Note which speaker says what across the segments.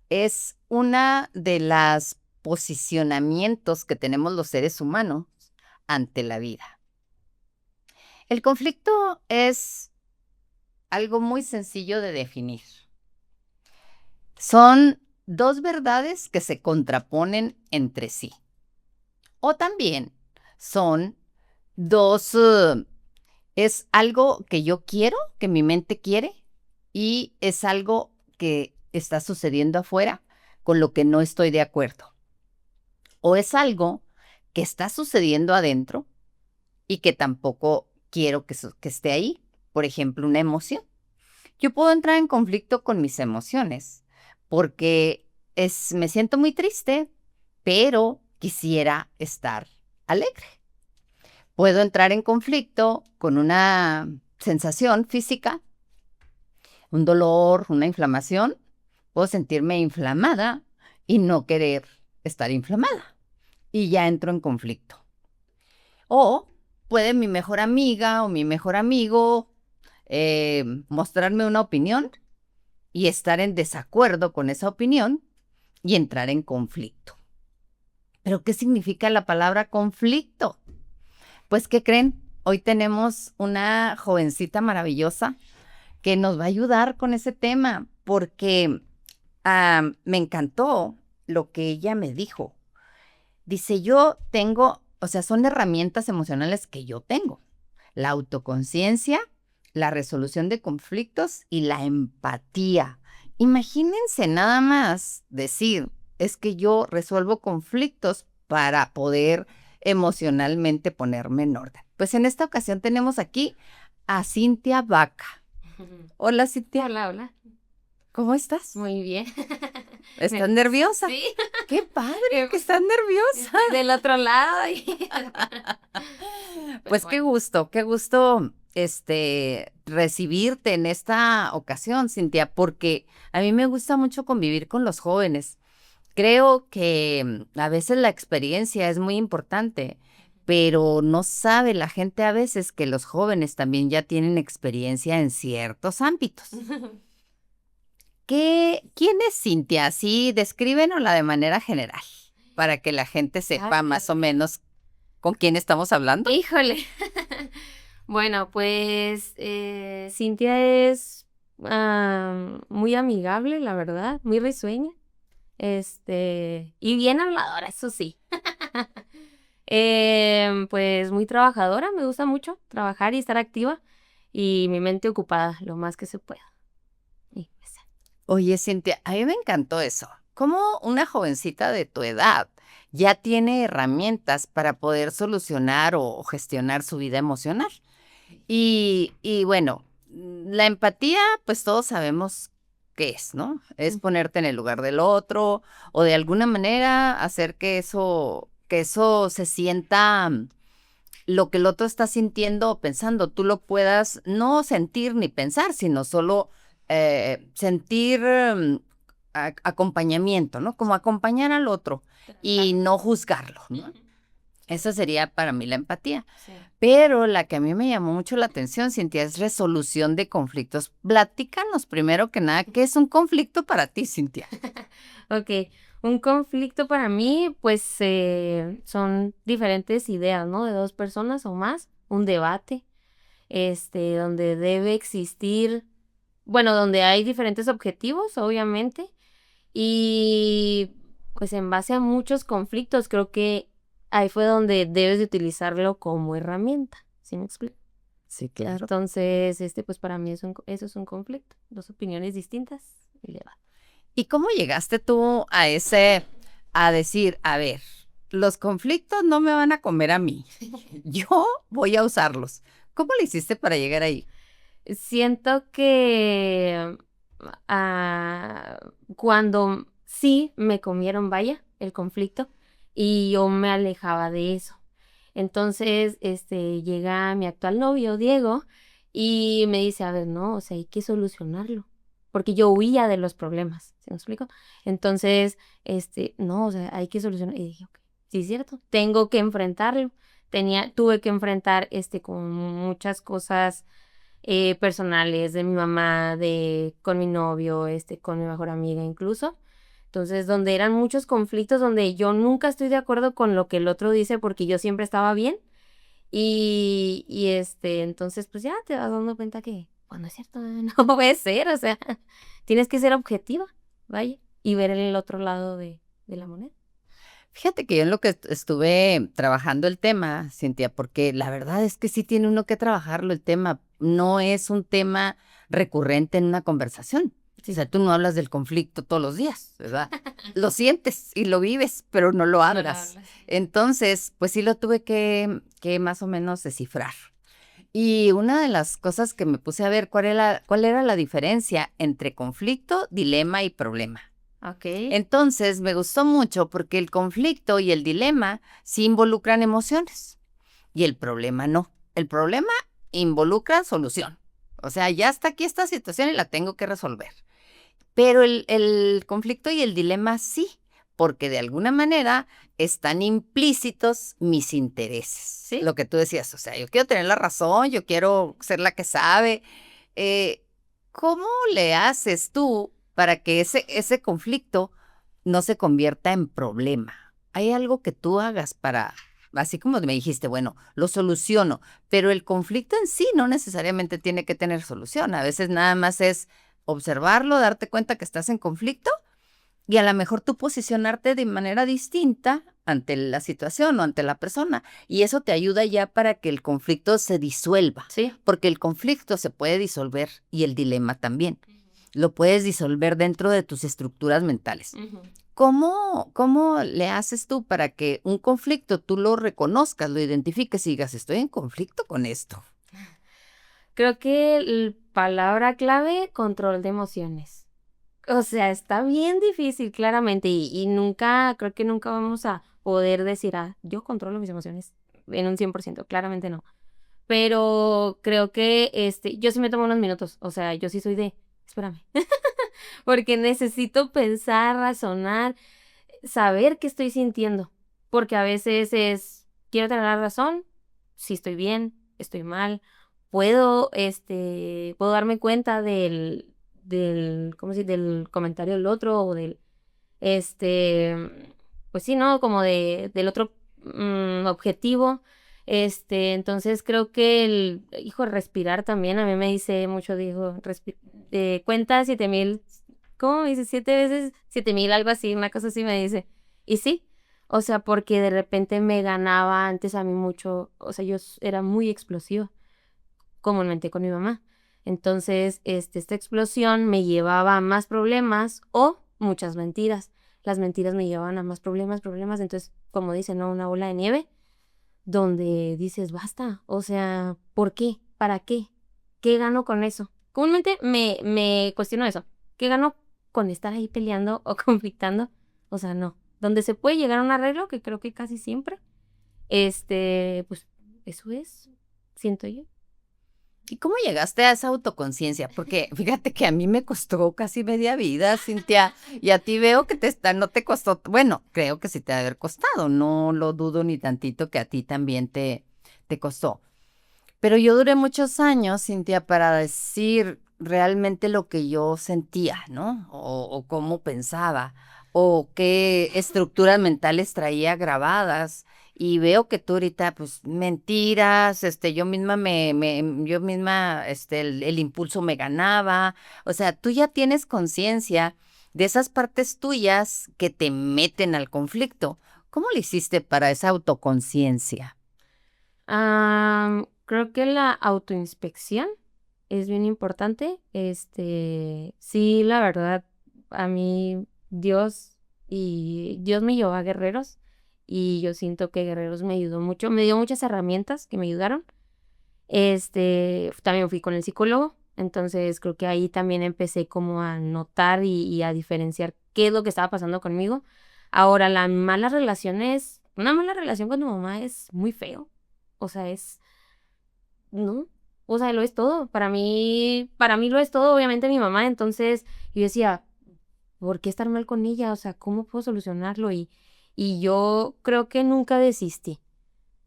Speaker 1: es una de las posicionamientos que tenemos los seres humanos ante la vida. El conflicto es algo muy sencillo de definir. Son dos verdades que se contraponen entre sí. O también son dos, es algo que yo quiero, que mi mente quiere, y es algo que está sucediendo afuera con lo que no estoy de acuerdo. O es algo que está sucediendo adentro y que tampoco quiero que esté ahí. Por ejemplo, una emoción. Yo puedo entrar en conflicto con mis emociones porque me siento muy triste, pero quisiera estar alegre. Puedo entrar en conflicto con una sensación física, un dolor, una inflamación. Puedo sentirme inflamada y no querer estar inflamada. Y ya entro en conflicto. O puede mi mejor amiga o mi mejor amigo mostrarme una opinión y estar en desacuerdo con esa opinión y entrar en conflicto. ¿Pero qué significa la palabra conflicto? Pues, ¿qué creen? Hoy tenemos una jovencita maravillosa que nos va a ayudar con ese tema, porque me encantó lo que ella me dijo. Dice, yo tengo, o sea, son herramientas emocionales que yo tengo. La autoconciencia, la resolución de conflictos y la empatía. Imagínense nada más decir, es que yo resuelvo conflictos para poder emocionalmente ponerme en orden. Pues en esta ocasión tenemos aquí a Cintia Vaca. Hola, Cintia.
Speaker 2: Hola, hola.
Speaker 1: ¿Cómo estás?
Speaker 2: Muy bien.
Speaker 1: ¿Estás nerviosa?
Speaker 2: Sí.
Speaker 1: ¡Qué padre que estás nerviosa!
Speaker 2: Estoy del otro lado.
Speaker 1: Pues
Speaker 2: Bueno.
Speaker 1: qué gusto, recibirte en esta ocasión, Cintia, porque a mí me gusta mucho convivir con los jóvenes. Creo que a veces la experiencia es muy importante, pero no sabe la gente a veces que los jóvenes también ya tienen experiencia en ciertos ámbitos. ¿Quién es Cintia? Así, descríbenosla de manera general, para que la gente sepa más o menos con quién estamos hablando.
Speaker 2: Híjole. Bueno, pues Cintia es muy amigable, la verdad, muy risueña. Y bien habladora, eso sí. Pues muy trabajadora, me gusta mucho trabajar y estar activa y mi mente ocupada lo más que se pueda. Y pues,
Speaker 1: Oye, Cintia, a mí me encantó eso. ¿Cómo una jovencita de tu edad ya tiene herramientas para poder solucionar o gestionar su vida emocional? Y bueno, la empatía, pues todos sabemos qué es, ¿no? Es ponerte en el lugar del otro o de alguna manera hacer que eso se sienta lo que el otro está sintiendo o pensando, tú lo puedas no sentir ni pensar, sino solo sentir acompañamiento, ¿no? Como acompañar al otro y no juzgarlo, ¿no? Esa sería para mí la empatía.
Speaker 2: sí.
Speaker 1: Pero la que a mí me llamó mucho la atención, Cintia, es resolución de conflictos. Platícanos primero que nada, ¿qué es un conflicto para ti, Cintia?
Speaker 2: Ok, un conflicto para mí, pues son diferentes ideas, ¿no? De dos personas o más, un debate, donde debe existir, bueno, donde hay diferentes objetivos, obviamente, y pues en base a muchos conflictos, creo que ahí fue donde debes de utilizarlo como herramienta, ¿sí me explico?
Speaker 1: Sí, claro.
Speaker 2: Entonces, pues para mí eso es un conflicto, dos opiniones distintas y debate.
Speaker 1: ¿Y cómo llegaste tú a decir, a ver, los conflictos no me van a comer a mí, yo voy a usarlos? ¿Cómo le hiciste para llegar ahí?
Speaker 2: Siento que cuando sí me comieron, vaya, el conflicto, y yo me alejaba de eso. Entonces, llega mi actual novio, Diego, y me dice, a ver, no, o sea, hay que solucionarlo, porque yo huía de los problemas, ¿se me explico? Entonces, no, o sea, hay que solucionar. Y dije, ok, sí es cierto, tengo que enfrentarlo. Tuve que enfrentar, con muchas cosas personales de mi mamá, con mi novio, con mi mejor amiga incluso. Entonces, donde eran muchos conflictos, donde yo nunca estoy de acuerdo con lo que el otro dice porque yo siempre estaba bien. Entonces, pues ya te vas dando cuenta que, pues no es cierto, no puede ser, o sea, tienes que ser objetiva, vaya, y ver el otro lado de la moneda.
Speaker 1: Fíjate que yo en lo que estuve trabajando el tema, Cintia, porque la verdad es que sí tiene uno que trabajarlo el tema, no es un tema recurrente en una conversación. O
Speaker 2: Sí,
Speaker 1: sea, tú no hablas del conflicto todos los días, ¿verdad? Lo sientes y lo vives, pero no lo
Speaker 2: no lo
Speaker 1: hablas.
Speaker 2: hablas.
Speaker 1: Entonces, pues sí lo tuve que más o menos descifrar. Y una de las cosas que me puse a ver, cuál era la diferencia entre conflicto, dilema y problema.
Speaker 2: Ok.
Speaker 1: Entonces, me gustó mucho porque el conflicto y el dilema sí involucran emociones y el problema no. El problema involucra solución. O sea, ya está aquí esta situación y la tengo que resolver. Pero el conflicto y el dilema sí, porque de alguna manera están implícitos mis intereses.
Speaker 2: ¿Sí?
Speaker 1: Lo que tú decías, o sea, yo quiero tener la razón, yo quiero ser la que sabe. Eh, ¿Cómo le haces tú para que ese conflicto no se convierta en problema? ¿Hay algo que tú hagas para, así como me dijiste, bueno, lo soluciono, pero el conflicto en sí no necesariamente tiene que tener solución? A veces nada más es observarlo, darte cuenta que estás en conflicto y a lo mejor tú posicionarte de manera distinta ante la situación o ante la persona. Y eso te ayuda ya para que el conflicto se disuelva,
Speaker 2: Sí.
Speaker 1: porque el conflicto se puede disolver y el dilema también. Lo puedes disolver dentro de tus estructuras mentales.
Speaker 2: Ujú.
Speaker 1: ¿Cómo le haces tú para que un conflicto tú lo reconozcas, lo identifiques y digas, estoy en conflicto con esto?
Speaker 2: Creo que la palabra clave, control de emociones. O sea, está bien difícil, claramente, y nunca, creo que nunca vamos a poder decir, yo controlo mis emociones en un 100%, claramente no. Pero creo que yo sí me tomo unos minutos, o sea, yo sí soy de, espérame, porque necesito pensar, razonar, saber qué estoy sintiendo, porque a veces quiero tener la razón, si estoy bien, estoy mal, puedo darme cuenta ¿cómo se dice? Del comentario del otro o este, pues sí, ¿no? Como del otro objetivo. Entonces creo que respirar también, a mí me dice mucho, cuenta 7,000, ¿cómo me dice? 7 veces 7,000, algo así, una cosa así me dice. Y sí, o sea, porque de repente me ganaba antes a mí mucho, o sea, era muy explosiva, comúnmente con mi mamá. Entonces, esta explosión me llevaba a más problemas o muchas mentiras. Las mentiras me llevaban a más problemas, problemas. Entonces, como dicen, ¿no? Una bola de nieve donde dices, basta. O sea, ¿por qué? ¿Para qué? ¿Qué gano con eso? Comúnmente me cuestiono eso. ¿Qué gano con estar ahí peleando o conflictando? O sea, no. Donde se puede llegar a un arreglo, que creo que casi siempre, pues eso es, siento yo.
Speaker 1: ¿Y cómo llegaste a esa autoconciencia? Porque fíjate que a mí me costó casi media vida, Cintia, y a ti veo que no te costó, bueno, creo que sí te ha de haber costado, no lo dudo ni tantito que a ti también te costó. Pero yo duré muchos años, Cintia, para decir realmente lo que yo sentía, ¿no? O cómo pensaba, o qué estructuras mentales traía grabadas. Y veo que tú ahorita, pues, mentiras, yo misma yo misma, el impulso me ganaba. O sea, tú ya tienes conciencia de esas partes tuyas que te meten al conflicto. ¿Cómo le hiciste para esa autoconciencia?
Speaker 2: Creo que la autoinspección es bien importante. Sí, la verdad, a mí Dios me llevó a Guerreros y yo siento que Guerreros me ayudó mucho, me dio muchas herramientas que me ayudaron. También fui con el psicólogo, entonces creo que ahí también empecé como a notar y a diferenciar qué es lo que estaba pasando conmigo. Ahora, una mala relación con tu mamá es muy feo. O sea, no, o sea, lo es todo. Para mí lo es todo, obviamente mi mamá. Entonces yo decía, ¿por qué estar mal con ella? O sea, ¿cómo puedo solucionarlo? Y yo creo que nunca desistí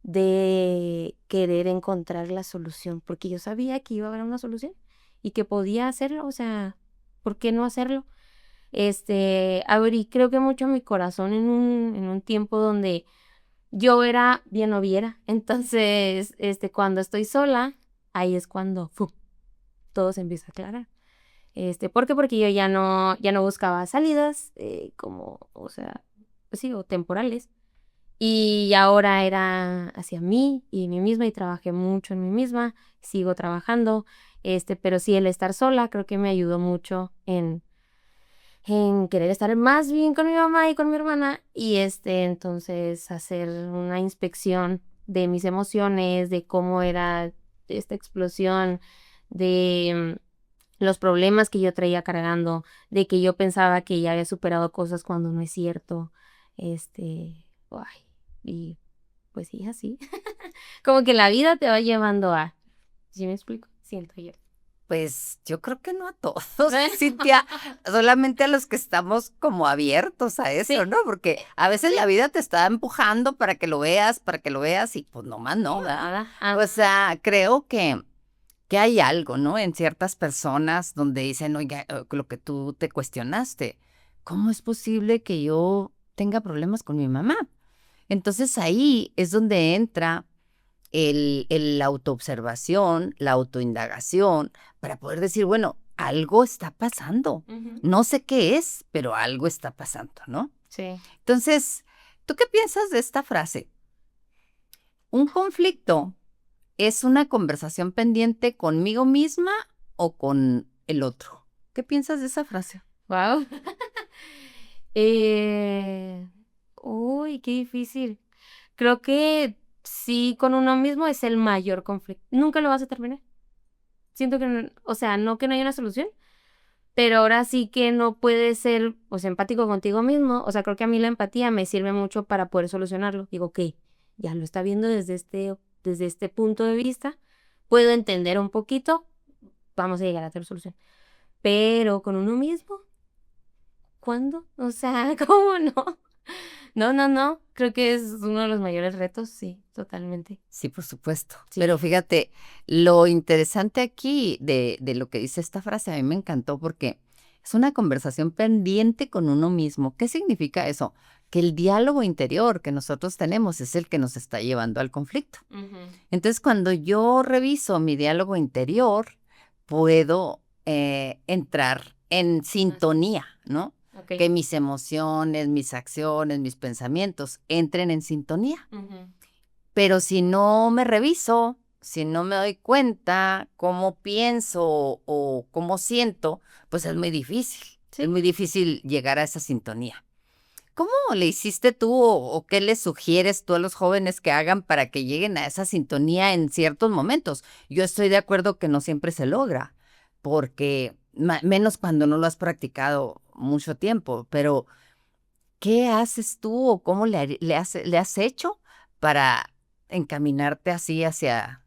Speaker 2: de querer encontrar la solución, porque yo sabía que iba a haber una solución y que podía hacerlo, o sea, ¿por qué no hacerlo? Abrí creo que mucho mi corazón en un tiempo donde yo era bien noviera. Entonces, cuando estoy sola, ahí es cuando todo se empieza a aclarar. ¿Por qué? Porque yo ya no buscaba salidas, como, o sea, pues sí, o temporales. Y ahora era hacia mí y mí misma y trabajé mucho en mí misma, sigo trabajando, pero sí el estar sola creo que me ayudó mucho en querer estar más bien con mi mamá y con mi hermana y entonces hacer una inspección de mis emociones, de cómo era esta explosión, de los problemas que yo traía cargando, de que yo pensaba que ya había superado cosas cuando no es cierto, ay, y pues sí, así. Como que la vida te va llevando a, ¿sí me explico? Siento yo.
Speaker 1: Pues yo creo que no a todos, Cintia, solamente a los que estamos como abiertos a eso,
Speaker 2: Sí,
Speaker 1: ¿no? Porque a veces la vida te está empujando para que lo veas y pues nomás no, ¿verdad?
Speaker 2: nada.
Speaker 1: O sea, creo que hay algo, ¿no? En ciertas personas donde dicen, oiga, lo que tú te cuestionaste, ¿cómo es posible que yo tenga problemas con mi mamá? Entonces ahí es donde entra la autoobservación, la autoindagación, para poder decir, bueno, algo está pasando.
Speaker 2: Ujú.
Speaker 1: No sé qué es, pero algo está pasando, ¿no?
Speaker 2: Sí.
Speaker 1: Entonces, ¿tú qué piensas de esta frase? ¿Un conflicto es una conversación pendiente conmigo misma o con el otro? ¿Qué piensas de esa frase?
Speaker 2: Wow. Eh, uy, qué difícil. Creo que sí, con uno mismo es el mayor conflicto. Nunca lo vas a terminar. Siento que, o sea, no que no haya una solución, pero ahora sí que no puedes ser, o sea, empático contigo mismo. O sea, creo que a mí la empatía me sirve mucho para poder solucionarlo. Digo, ok, ya lo está viendo desde este punto de vista. Puedo entender un poquito, vamos a llegar a tener solución. Pero con uno mismo, ¿cuándo? O sea, ¿cómo no? No, no, no. Creo que es uno de los mayores retos, sí, totalmente.
Speaker 1: Sí, por supuesto.
Speaker 2: Sí.
Speaker 1: Pero fíjate, lo interesante aquí de lo que dice esta frase, a mí me encantó porque es una conversación pendiente con uno mismo. ¿Qué significa eso? Que el diálogo interior que nosotros tenemos es el que nos está llevando al conflicto.
Speaker 2: Ujú.
Speaker 1: Entonces, cuando yo reviso mi diálogo interior, puedo entrar en sintonía, ¿no?
Speaker 2: Ok.
Speaker 1: Que mis emociones, mis acciones, mis pensamientos entren en sintonía.
Speaker 2: Ujú.
Speaker 1: Pero si no me reviso, si no me doy cuenta cómo pienso o cómo siento, pues es muy difícil. Es
Speaker 2: Sí.
Speaker 1: muy difícil llegar a esa sintonía. ¿Cómo le hiciste tú o qué le sugieres tú a los jóvenes que hagan para que lleguen a esa sintonía en ciertos momentos? Yo estoy de acuerdo que no siempre se logra, porque menos cuando no lo has practicado mucho tiempo, pero ¿qué haces tú o cómo le has hecho para encaminarte así hacia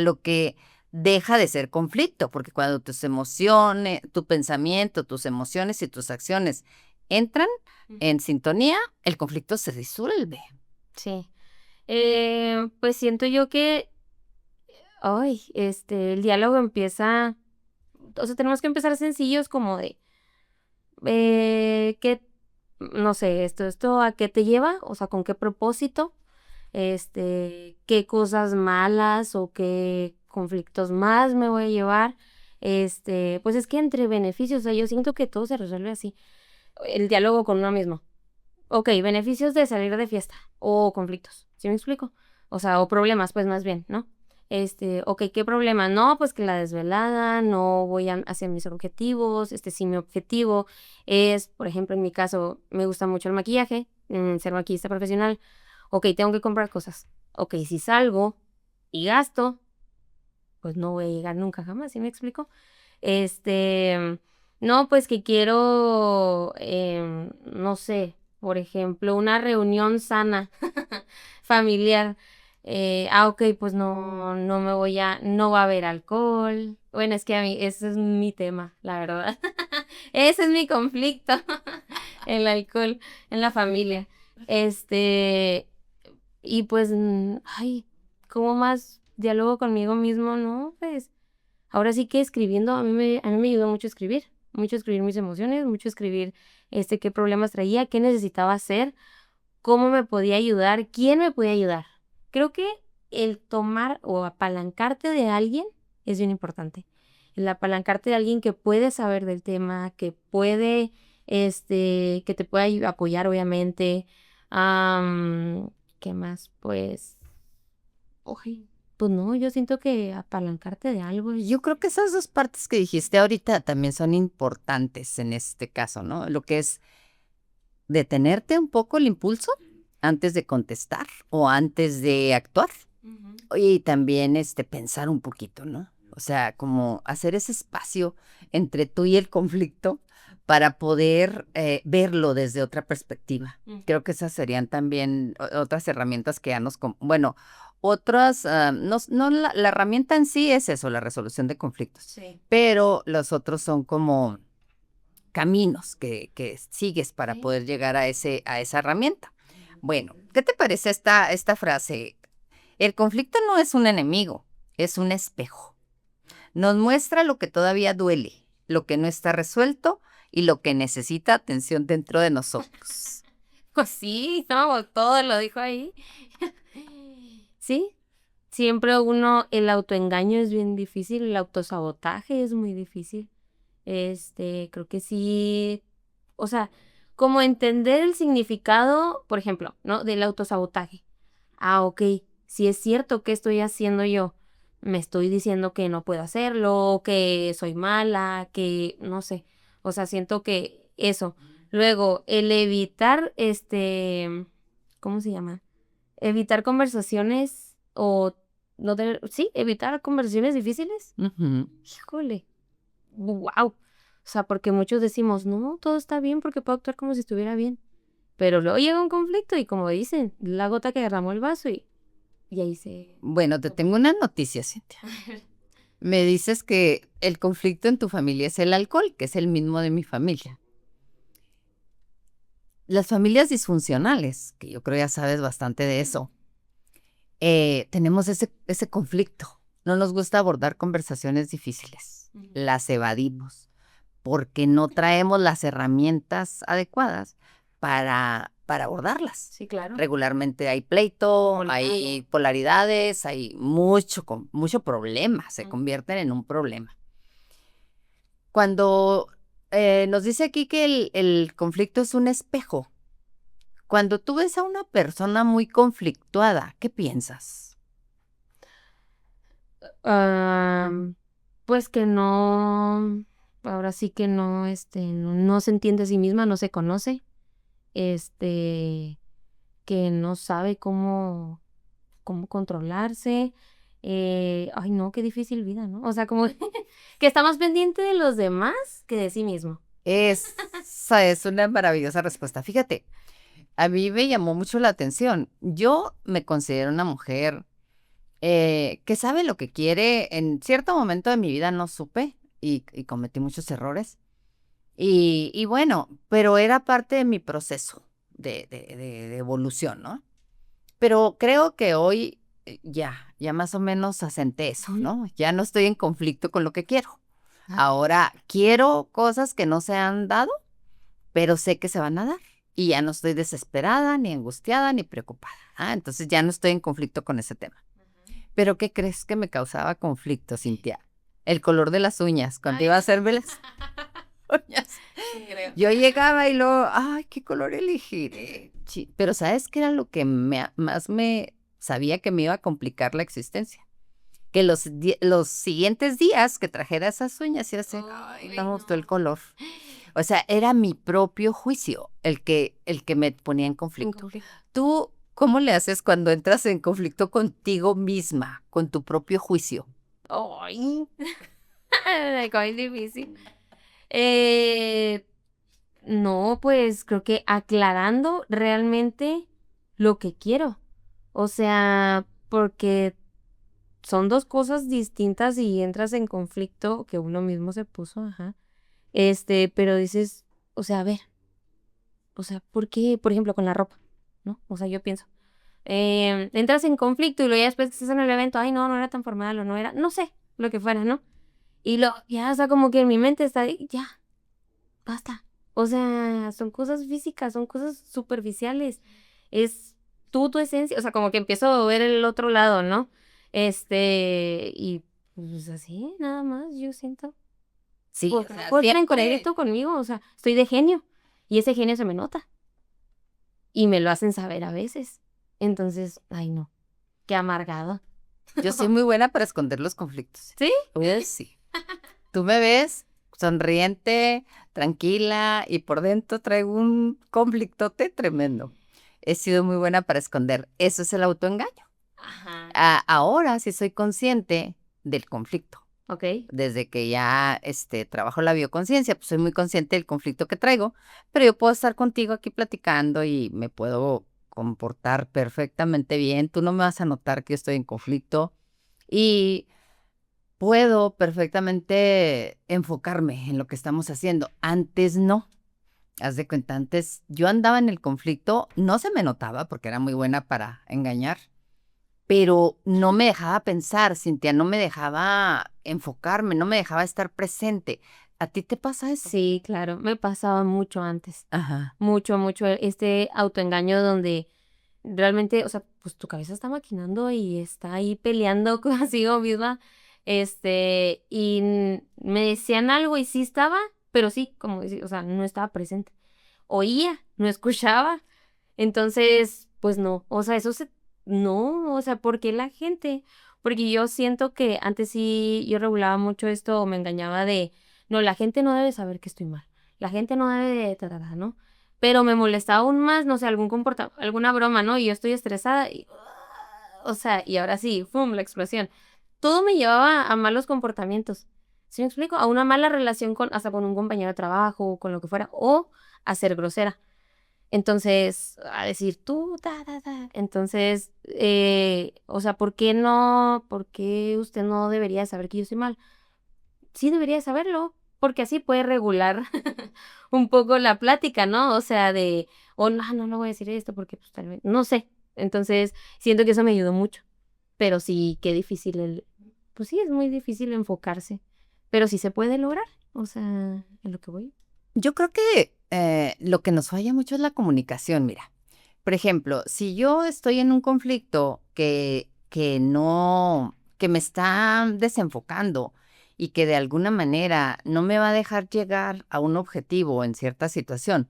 Speaker 1: lo que deja de ser conflicto? Porque cuando tus emociones, tu pensamiento, tus emociones y tus acciones entran
Speaker 2: Ujú.
Speaker 1: en sintonía, el conflicto se disuelve.
Speaker 2: Sí. Pues siento yo que, ay, el diálogo empieza, o sea, tenemos que empezar sencillos como de, ¿qué, no sé, esto a qué te lleva? O sea, ¿con qué propósito? Qué cosas malas o qué conflictos más me voy a llevar. Pues es que entre beneficios, o sea, yo siento que todo se resuelve así. El diálogo con uno mismo. Ok, beneficios de salir de fiesta o conflictos, ¿sí me explico? O sea, o problemas, pues más bien, ¿no? Ok, ¿qué problema? No, pues que la desvelada, no voy a hacer mis objetivos, si mi objetivo es, por ejemplo, en mi caso, me gusta mucho el maquillaje, ser maquillista profesional, ok, tengo que comprar cosas, ok, si salgo y gasto, pues no voy a llegar nunca jamás, ¿sí me explico? No, pues que quiero, no sé, por ejemplo, una reunión sana, familiar. Ok, pues no me no va a haber alcohol. Bueno, es que a mí, ese es mi tema, la verdad. Ese es mi conflicto, el alcohol en la familia. Este, y pues, ay, ¿cómo más diálogo conmigo mismo? No, pues. Ahora sí que escribiendo, a mí me ayudó mucho escribir, mucho escribir mis emociones, mucho escribir qué problemas traía, qué necesitaba hacer, cómo me podía ayudar, quién me podía ayudar. Creo que el tomar o apalancarte de alguien es bien importante. El apalancarte de alguien que puede saber del tema, que puede, que te puede apoyar, obviamente. ¿Qué más? Pues, uy, pues no, yo siento que apalancarte de algo es...
Speaker 1: Yo creo que esas dos partes que dijiste ahorita también son importantes en este caso, ¿no? Lo que es detenerte un poco el impulso antes de contestar o antes de actuar. Y también pensar un poquito, ¿no? O sea, como hacer ese espacio entre tú y el conflicto para poder verlo desde otra perspectiva. Creo que esas serían también otras herramientas que ya bueno, otras, no la herramienta en sí es eso, la resolución de conflictos,
Speaker 2: Sí.
Speaker 1: pero los otros son como caminos que sigues para
Speaker 2: Sí.
Speaker 1: poder llegar a esa herramienta. Bueno, ¿qué te parece esta frase? El conflicto no es un enemigo, es un espejo. Nos muestra lo que todavía duele, lo que no está resuelto y lo que necesita atención dentro de nosotros.
Speaker 2: Pues sí, no, todo lo dijo ahí. Sí, siempre el autoengaño es bien difícil, el autosabotaje es muy difícil. Creo que sí, o sea, como entender el significado, por ejemplo, ¿no? Del autosabotaje. Ok, si es cierto que estoy haciendo yo, me estoy diciendo que no puedo hacerlo, que soy mala, que no sé, o sea, siento que eso. Luego, el evitar, ¿cómo se llama? Evitar conversaciones o no tener, sí, evitar conversaciones difíciles. Híjole, wow. O sea, porque muchos decimos, no, todo está bien porque puedo actuar como si estuviera bien. Pero luego llega un conflicto y como dicen, la gota que derramó el vaso y ahí se...
Speaker 1: Bueno, te tengo una noticia, Cintia. Me dices que el conflicto en tu familia es el alcohol, que es el mismo de mi familia. Las familias disfuncionales, que yo creo ya sabes bastante de eso, tenemos ese conflicto. No nos gusta abordar conversaciones difíciles. Las evadimos porque no traemos las herramientas adecuadas para abordarlas.
Speaker 2: Sí, claro.
Speaker 1: Regularmente hay pleito, hay polaridades, hay mucho problema, se convierten en un problema. Cuando nos dice aquí que el conflicto es un espejo, cuando tú ves a una persona muy conflictuada, ¿qué piensas?
Speaker 2: Pues que no, ahora sí que no, no se entiende a sí misma, no se conoce, que no sabe cómo controlarse. Ay, no, qué difícil vida, ¿no? O sea, como que está más pendiente de los demás que de sí mismo.
Speaker 1: Esa es una maravillosa respuesta. Fíjate, a mí me llamó mucho la atención. Yo me considero una mujer que sabe lo que quiere. En cierto momento de mi vida no supe y cometí muchos errores. Y bueno, pero era parte de mi proceso de evolución, ¿no? Pero creo que hoy ya más o menos asenté eso, ¿no? Ya no estoy en conflicto con lo que quiero. Ahora quiero cosas que no se han dado, pero sé que se van a dar. Y ya no estoy desesperada, ni angustiada, ni preocupada. Entonces ya no estoy en conflicto con ese tema. ¿Pero qué crees que me causaba conflicto, Cintia? El color de las uñas, cuando iba a hacerme las uñas. Yo llegaba y luego, ay, ¿qué color elegiré? Pero ¿sabes qué era lo que más me sabía que me iba a complicar la existencia? Que los siguientes días que trajera esas uñas iba a ser, ay, no me gustó el color. O sea, era mi propio juicio el que me ponía en conflicto. ¿Tú cómo le haces cuando entras en conflicto contigo misma, con tu propio juicio?
Speaker 2: Ay, es difícil. Eh, no, pues creo que aclarando realmente lo que quiero. O sea, porque son dos cosas distintas y entras en conflicto que uno mismo se puso, ajá. Pero dices, o sea, a ver, o sea, ¿por qué? Por ejemplo, con la ropa, ¿no? O sea, yo pienso, entras en conflicto y luego ya después que estás en el evento, ay, no, no era tan formal o no era, no sé, lo que fuera, ¿no? Y ya, o sea, como que en mi mente está, ya, basta. O sea, son cosas físicas, son cosas superficiales. Es tu esencia, o sea, como que empiezo a ver el otro lado, ¿no? Y pues así, nada más, yo siento.
Speaker 1: Sí,
Speaker 2: Pues
Speaker 1: o
Speaker 2: no
Speaker 1: sea,
Speaker 2: puedo estar en
Speaker 1: siempre.
Speaker 2: conflicto conmigo, o sea, estoy de genio. Y ese genio se me nota. Y me lo hacen saber a veces. Entonces, ay no, qué amargado.
Speaker 1: Yo soy muy buena para esconder los conflictos.
Speaker 2: ¿Sí?
Speaker 1: Sí. Tú me ves sonriente, tranquila y por dentro traigo un conflictote tremendo. He sido muy buena para esconder. Eso es el autoengaño.
Speaker 2: Ajá.
Speaker 1: Ahora sí soy consciente del conflicto.
Speaker 2: Ok.
Speaker 1: Desde que ya trabajo la bioconciencia, pues soy muy consciente del conflicto que traigo, pero yo puedo estar contigo aquí platicando y me puedo comportar perfectamente bien. Tú no me vas a notar que yo estoy en conflicto y puedo perfectamente enfocarme en lo que estamos haciendo. Antes no. Haz de cuenta, antes yo andaba en el conflicto, no se me notaba porque era muy buena para engañar, pero no me dejaba pensar, Cintia, no me dejaba enfocarme, no me dejaba estar presente. ¿A ti te pasa eso?
Speaker 2: Sí, claro, me pasaba mucho antes.
Speaker 1: Ajá.
Speaker 2: Mucho, mucho este autoengaño donde realmente, o sea, pues tu cabeza está maquinando y está ahí peleando consigo misma. Me decían algo y sí estaba, pero sí, como decir, o sea, no estaba presente. Oía, no escuchaba. Entonces, pues no, o sea, no, o sea, ¿por qué la gente? Porque yo siento que antes sí yo regulaba mucho esto o me engañaba de, no, la gente no debe saber que estoy mal, la gente no debe de, ¿no? Pero me molestaba aún más, no sé, alguna broma, ¿no? Y yo estoy estresada y, o sea, y ahora sí, ¡pum!, la explosión. Todo me llevaba a malos comportamientos. ¿Sí me explico? A una mala relación hasta con un compañero de trabajo, con lo que fuera, o a ser grosera. Entonces, a decir tú, ta, ta, ta. Entonces, o sea, por qué usted no debería saber que yo estoy mal? Sí debería saberlo, porque así puede regular un poco la plática, ¿no? O sea, no, no, no voy a decir esto porque pues tal vez, no sé. Entonces, siento que eso me ayudó mucho. Pero sí, qué difícil pues sí, es muy difícil enfocarse, pero sí se puede lograr, o sea, en lo que voy.
Speaker 1: Yo creo que lo que nos falla mucho es la comunicación, mira. Por ejemplo, si yo estoy en un conflicto que me está desenfocando y que de alguna manera no me va a dejar llegar a un objetivo en cierta situación,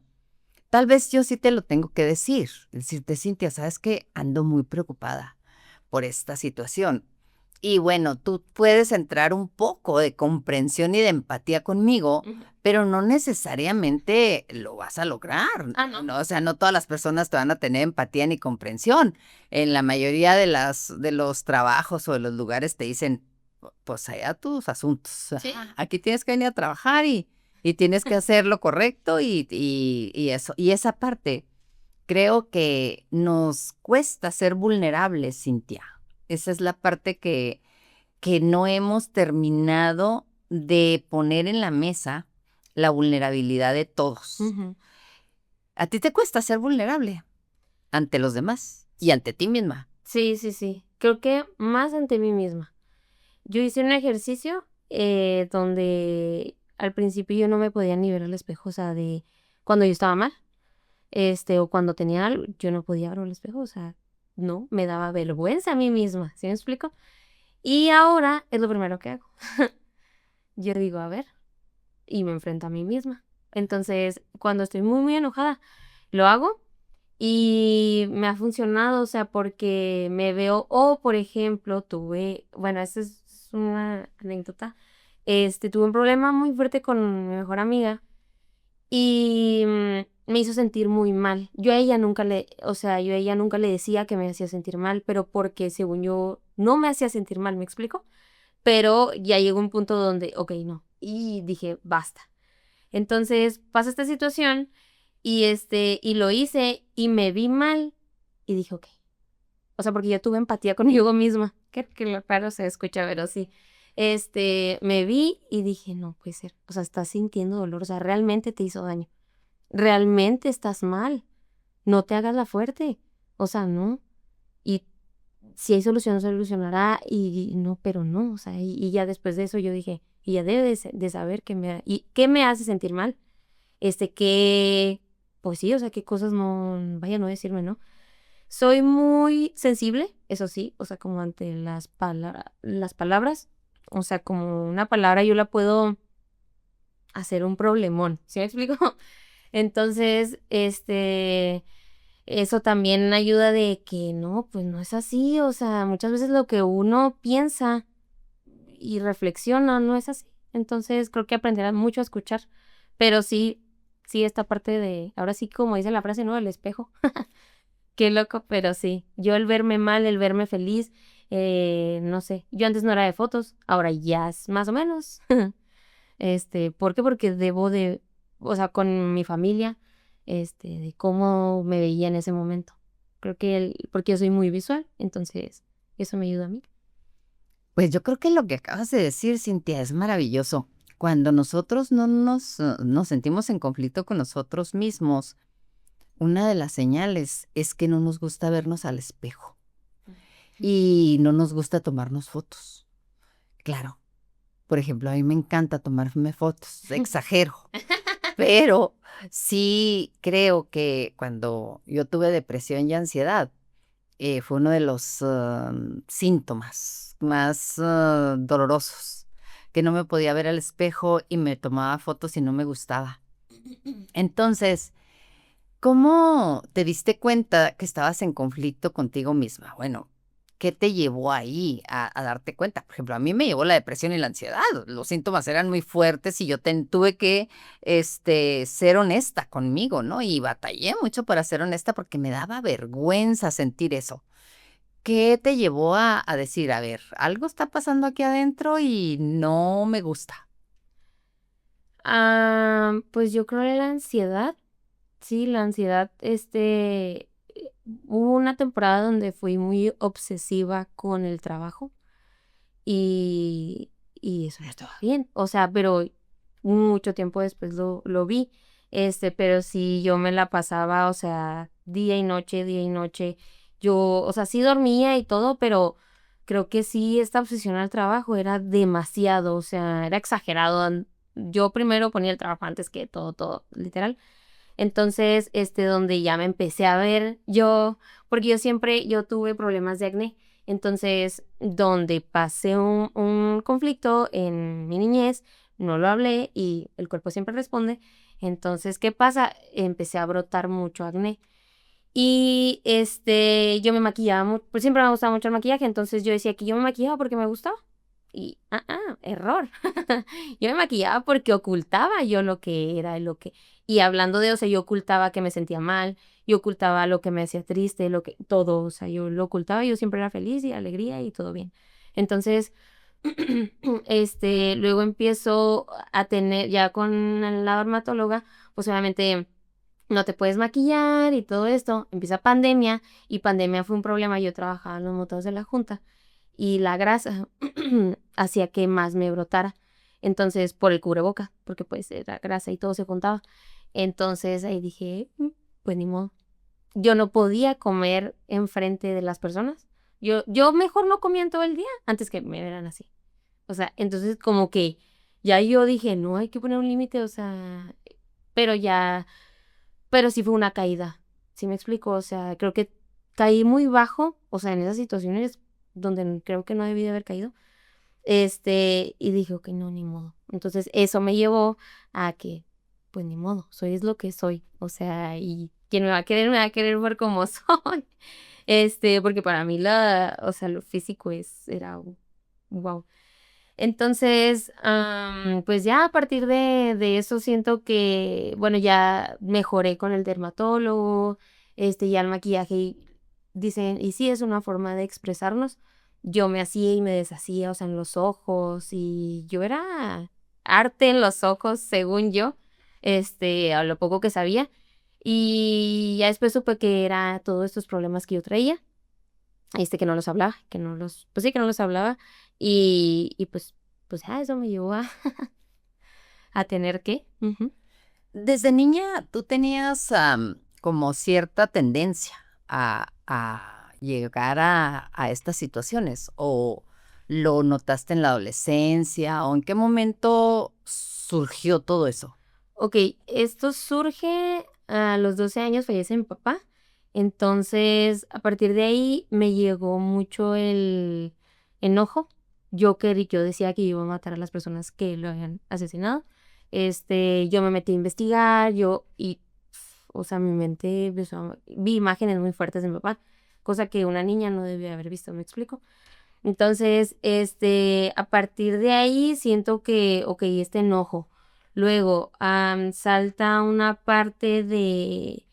Speaker 1: tal vez yo sí te lo tengo que decir. Decirte, Cintia, sabes que ando muy preocupada por esta situación. Y bueno, tú puedes entrar un poco de comprensión y de empatía conmigo,
Speaker 2: Ujú.
Speaker 1: pero no necesariamente lo vas a lograr.
Speaker 2: Ah, no.
Speaker 1: O sea, no todas las personas te van a tener empatía ni comprensión. En la mayoría de los trabajos o de los lugares te dicen, pues allá tus asuntos.
Speaker 2: Sí.
Speaker 1: Ajá, aquí tienes que venir a trabajar y tienes que hacer lo correcto y eso. Y esa parte, creo que nos cuesta ser vulnerables, Cintia. Esa es la parte que no hemos terminado de poner en la mesa la vulnerabilidad de todos.
Speaker 2: Ujú.
Speaker 1: A ti te cuesta ser vulnerable ante los demás y ante ti misma.
Speaker 2: Sí, sí, sí. Creo que más ante mí misma. Yo hice un ejercicio donde al principio yo no me podía ni ver al espejo, o sea, de cuando yo estaba mal, o cuando tenía algo, yo no podía ver al espejo, o sea, no, me daba vergüenza a mí misma, ¿sí me explico? Y ahora es lo primero que hago. Yo digo, a ver, y me enfrento a mí misma. Entonces, cuando estoy muy, muy enojada, lo hago. Y me ha funcionado, o sea, porque me veo, o por ejemplo, bueno, esta es una anécdota, tuve un problema muy fuerte con mi mejor amiga y me hizo sentir muy mal. O sea, yo a ella nunca le decía que me hacía sentir mal, pero porque según yo no me hacía sentir mal, ¿me explico? Pero ya llegó un punto donde, ok, no, y dije, basta. Entonces pasa esta situación y lo hice y me vi mal y dije, ok. O sea, porque yo tuve empatía conmigo misma. Que lo raro se escucha, pero sí. Me vi y dije, no puede ser. O sea, estás sintiendo dolor. O sea, realmente te hizo daño. Realmente estás mal. No te hagas la fuerte. O sea, no. Y si hay solución, se solucionará. Y no, pero no. O sea, y ya después de eso yo dije, y ya debe de saber y qué me hace sentir mal. que, pues sí, o sea, qué cosas no, vaya, no decirme, ¿no? Soy muy sensible, eso sí, o sea, como ante las palabras, o sea, como una palabra yo la puedo hacer un problemón, ¿sí me explico? Entonces, eso también ayuda de que no, pues no es así, o sea, muchas veces lo que uno piensa y reflexiona no es así. Entonces, creo que aprenderá mucho a escuchar, pero sí, sí, esta parte de, ahora sí, como dice la frase, ¿no? El espejo. Qué loco, pero sí. Yo el verme mal, el verme feliz, no sé. Yo antes no era de fotos, ahora ya es más o menos. ¿Por qué? Porque debo de, o sea, con mi familia, de cómo me veía en ese momento. Creo que porque yo soy muy visual, entonces eso me ayuda a mí.
Speaker 1: Pues yo creo que lo que acabas de decir, Cintia, es maravilloso. Cuando nosotros no nos sentimos en conflicto con nosotros mismos, una de las señales es que no nos gusta vernos al espejo y no nos gusta tomarnos fotos. Claro, por ejemplo, a mí me encanta tomarme fotos, exagero, pero sí creo que cuando yo tuve depresión y ansiedad, fue uno de los síntomas más dolorosos, que no me podía ver al espejo y me tomaba fotos y no me gustaba. Entonces, ¿cómo te diste cuenta que estabas en conflicto contigo misma? Bueno, ¿qué te llevó ahí a darte cuenta? Por ejemplo, a mí me llevó la depresión y la ansiedad. Los síntomas eran muy fuertes y yo tuve que ser honesta conmigo, ¿no? Y batallé mucho para ser honesta porque me daba vergüenza sentir eso. ¿Qué te llevó a decir, a ver, algo está pasando aquí adentro y no me gusta?
Speaker 2: Pues yo creo la ansiedad, sí, la ansiedad, hubo una temporada donde fui muy obsesiva con el trabajo y eso no estaba bien, o sea, pero mucho tiempo después lo vi, pero sí yo me la pasaba, o sea, día y noche, yo, o sea, sí dormía y todo, pero creo que sí, esta obsesión al trabajo era demasiado, o sea, era exagerado. Yo primero ponía el trabajo antes que todo, literal. Entonces, donde ya me empecé a ver yo, porque yo tuve problemas de acné. Entonces, donde pasé un conflicto en mi niñez, no lo hablé y el cuerpo siempre responde. Entonces, ¿qué pasa? Empecé a brotar mucho acné. Y yo me maquillaba mucho, pues siempre me ha gustado mucho el maquillaje, entonces yo decía que yo me maquillaba porque me gustaba. Y, error. Yo me maquillaba porque ocultaba yo lo que era, y hablando de, o sea, yo ocultaba que me sentía mal, yo ocultaba lo que me hacía triste, todo, o sea, yo lo ocultaba, yo siempre era feliz y alegría y todo bien. Entonces, luego empiezo a tener, ya con la dermatóloga, pues obviamente no te puedes maquillar y todo esto. Empieza pandemia y pandemia fue un problema. Yo trabajaba en los motores de la junta y la grasa hacía que más me brotara. Entonces, por el cubreboca, porque pues era grasa y todo se juntaba. Entonces ahí dije, pues ni modo. Yo no podía comer enfrente de las personas. Yo mejor no comía en todo el día antes que me vieran así. O sea, entonces como que ya yo dije, no, hay que poner un límite, o sea, pero ya pero sí fue una caída, ¿sí me explico? O sea, creo que caí muy bajo, o sea, en esas situaciones donde creo que no debí de haber caído, y dije: "Okey, no, ni modo". Entonces, eso me llevó a que, pues, ni modo, soy es lo que soy, o sea, y quien me va a querer por como soy, porque para mí o sea, lo físico era guau. Entonces, pues ya a partir de eso siento que, bueno, ya mejoré con el dermatólogo, ya el maquillaje dicen, y sí es una forma de expresarnos. Yo me hacía y me deshacía, o sea, en los ojos, y yo era arte en los ojos, según yo, a lo poco que sabía. Y ya después supe que era todos estos problemas que yo traía, que no los hablaba, pues sí, que no los hablaba, y pues ya eso me llevó a a tener que
Speaker 1: Desde niña, ¿tú tenías como cierta tendencia a llegar a estas situaciones? ¿O lo notaste en la adolescencia? ¿O en qué momento surgió todo eso?
Speaker 2: Ok, esto surge a los 12 años, fallece mi papá. Entonces, a partir de ahí me llegó mucho el enojo. Yo decía que iba a matar a las personas que lo habían asesinado. Yo me metí a investigar, o sea, mi mente vi imágenes muy fuertes de mi papá, cosa que una niña no debía haber visto, ¿me explico? Entonces, a partir de ahí siento que, ok, este enojo. Luego, salta una parte de,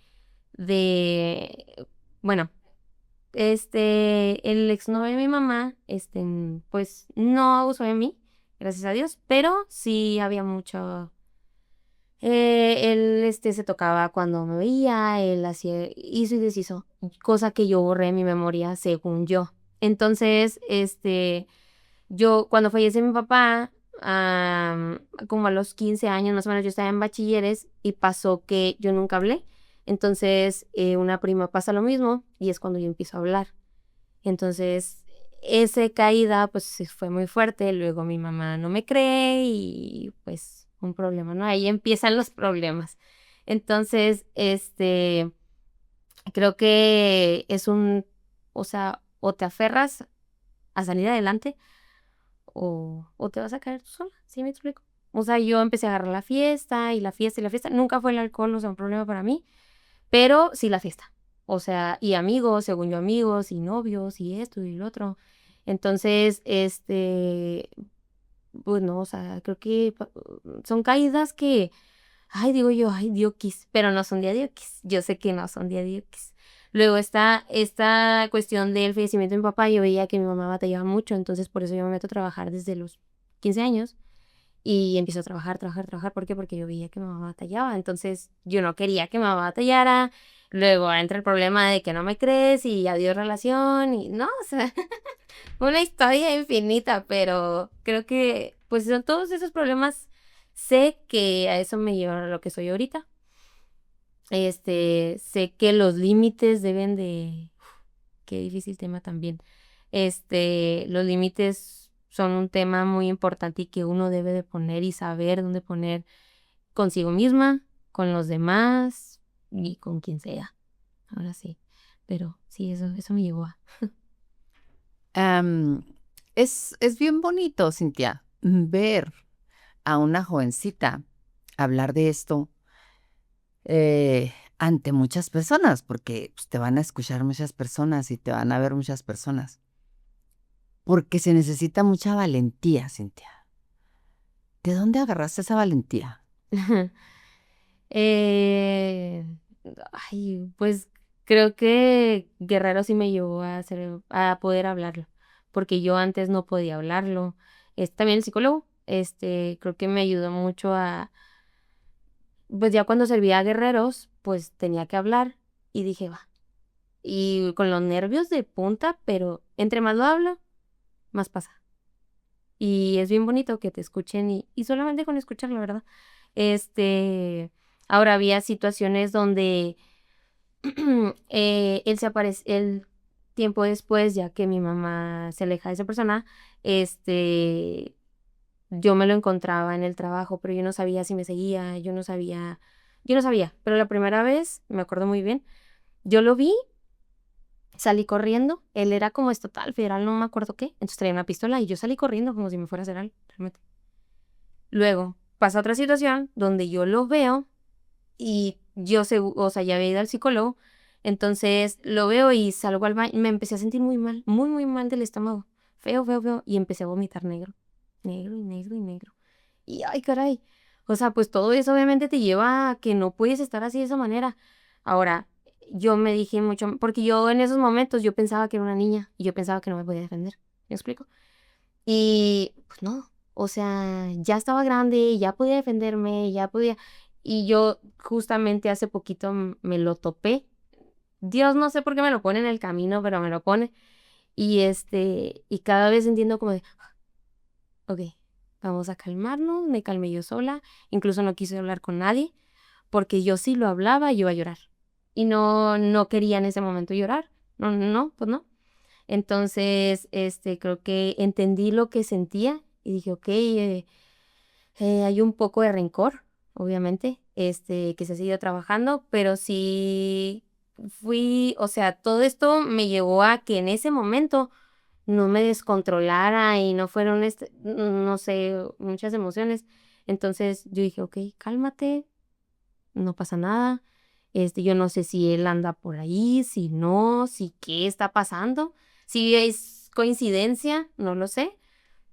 Speaker 2: bueno, el exnovio de mi mamá, pues no abusó de mí, gracias a Dios, pero sí había mucho, él, se tocaba cuando me veía, él hacía, hizo y deshizo, cosa que yo borré de mi memoria según yo. Entonces, yo, cuando fallece mi papá, como a los 15 años más o menos, yo estaba en bachilleres y pasó que yo nunca hablé. Entonces, una prima pasa lo mismo y es cuando yo empiezo a hablar. Entonces, esa caída, pues fue muy fuerte. Luego mi mamá no me cree y pues un problema, ¿no? Ahí empiezan los problemas. Entonces, creo que o sea, o te aferras a salir adelante o te vas a caer tú sola, ¿sí me explico? O sea, yo empecé a agarrar la fiesta y la fiesta y la fiesta. Nunca fue el alcohol, o sea, un problema para mí, pero sí la fiesta. O sea, y amigos, según yo amigos, y novios, y esto y lo otro. Entonces, pues no, o sea, creo que son caídas que, ay, digo yo, ay, diokis, pero no son de a diokis. Yo sé que no son de a diokis. Luego está esta cuestión del fallecimiento de mi papá. Yo veía que mi mamá batallaba mucho, entonces por eso yo me meto a trabajar desde los 15 años y empiezo a trabajar, trabajar, trabajar. ¿Por qué? Porque yo veía que mi mamá batallaba, entonces yo no quería que mi mamá batallara. Luego entra el problema de que no me crees y adiós relación y no, o sea, una historia infinita, pero creo que pues son todos esos problemas. Sé que a eso me lleva a lo que soy ahorita. Sé que los límites deben de... Qué difícil tema también. Los límites son un tema muy importante y que uno debe de poner y saber dónde poner consigo misma, con los demás y con quien sea. Ahora sí. Pero sí, eso me llevó a...
Speaker 1: Am, es bien bonito, Cintia, ver a una jovencita hablar de esto ante muchas personas, porque pues, te van a escuchar muchas personas y te van a ver muchas personas, porque se necesita mucha valentía, Cintia. ¿De dónde agarraste esa valentía?
Speaker 2: Eh, pues creo que Guerrero sí me llevó a poder hablarlo, porque yo antes no podía hablarlo. También el psicólogo, creo que me ayudó mucho pues ya cuando servía a guerreros, pues tenía que hablar y dije, va. Y con los nervios de punta, pero entre más lo hablo, más pasa. Y es bien bonito que te escuchen y solamente con escuchar, la verdad. Ahora había situaciones donde él se aparece, el tiempo después, ya que mi mamá se aleja de esa persona, yo me lo encontraba en el trabajo, pero yo no sabía si me seguía, yo no sabía, pero la primera vez, me acuerdo muy bien, yo lo vi, salí corriendo, él era como estatal, federal, no me acuerdo qué, entonces traía una pistola y yo salí corriendo como si me fuera a hacer algo, realmente. Luego pasa otra situación donde yo lo veo y o sea, ya había ido al psicólogo, entonces lo veo y salgo al baño, me empecé a sentir muy mal, muy, muy mal del estómago, feo, feo, feo, y empecé a vomitar negro, negro y negro y negro. Y ay, caray, o sea, pues todo eso obviamente te lleva a que no puedes estar así de esa manera. Ahora, yo me dije mucho, porque yo en esos momentos yo pensaba que era una niña y yo pensaba que no me podía defender, ¿me explico? Y pues no, o sea, ya estaba grande, ya podía defenderme, ya podía... Y yo justamente hace poquito me lo topé. Dios no sé por qué me lo pone en el camino, pero me lo pone. Y cada vez entiendo como de, ok, vamos a calmarnos, me calmé yo sola, incluso no quise hablar con nadie, porque yo sí lo hablaba, yo iba a llorar. Y no, no quería en ese momento llorar. No, no, no, pues no. Entonces, creo que entendí lo que sentía y dije, ok, hay un poco de rencor, obviamente, que se ha seguido trabajando, pero sí o sea, todo esto me llevó a que en ese momento no me descontrolara y no fueron, no sé, muchas emociones. Entonces yo dije: "Okey, cálmate, no pasa nada, yo no sé si él anda por ahí, si no, si qué está pasando, si es coincidencia, no lo sé",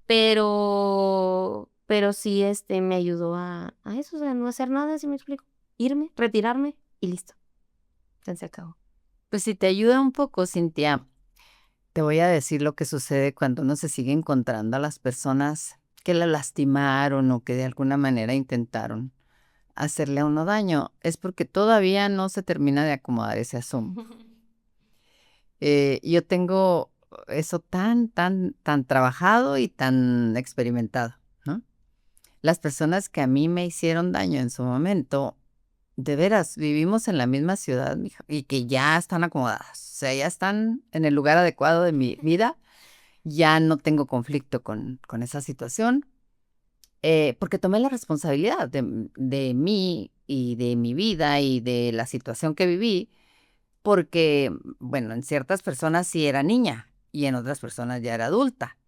Speaker 2: pero sí, me ayudó a eso, o sea, no hacer nada, ¿sí me explico? Irme, retirarme y listo, ya se acabó.
Speaker 1: Pues si te ayuda un poco, Cintia, te voy a decir lo que sucede cuando uno se sigue encontrando a las personas que la lastimaron o que de alguna manera intentaron hacerle a uno daño. Es porque todavía no se termina de acomodar ese asunto. Yo tengo eso tan trabajado y tan experimentado, ¿no? Las personas que a mí me hicieron daño en su momento, de veras, vivimos en la misma ciudad, mija, y que ya están acomodadas. O sea, ya están en el lugar adecuado de mi vida. Ya no tengo conflicto con esa situación, porque tomé la responsabilidad de mí y de mi vida y de la situación que viví, porque, bueno, en ciertas personas sí era niña y en otras personas ya era adulta.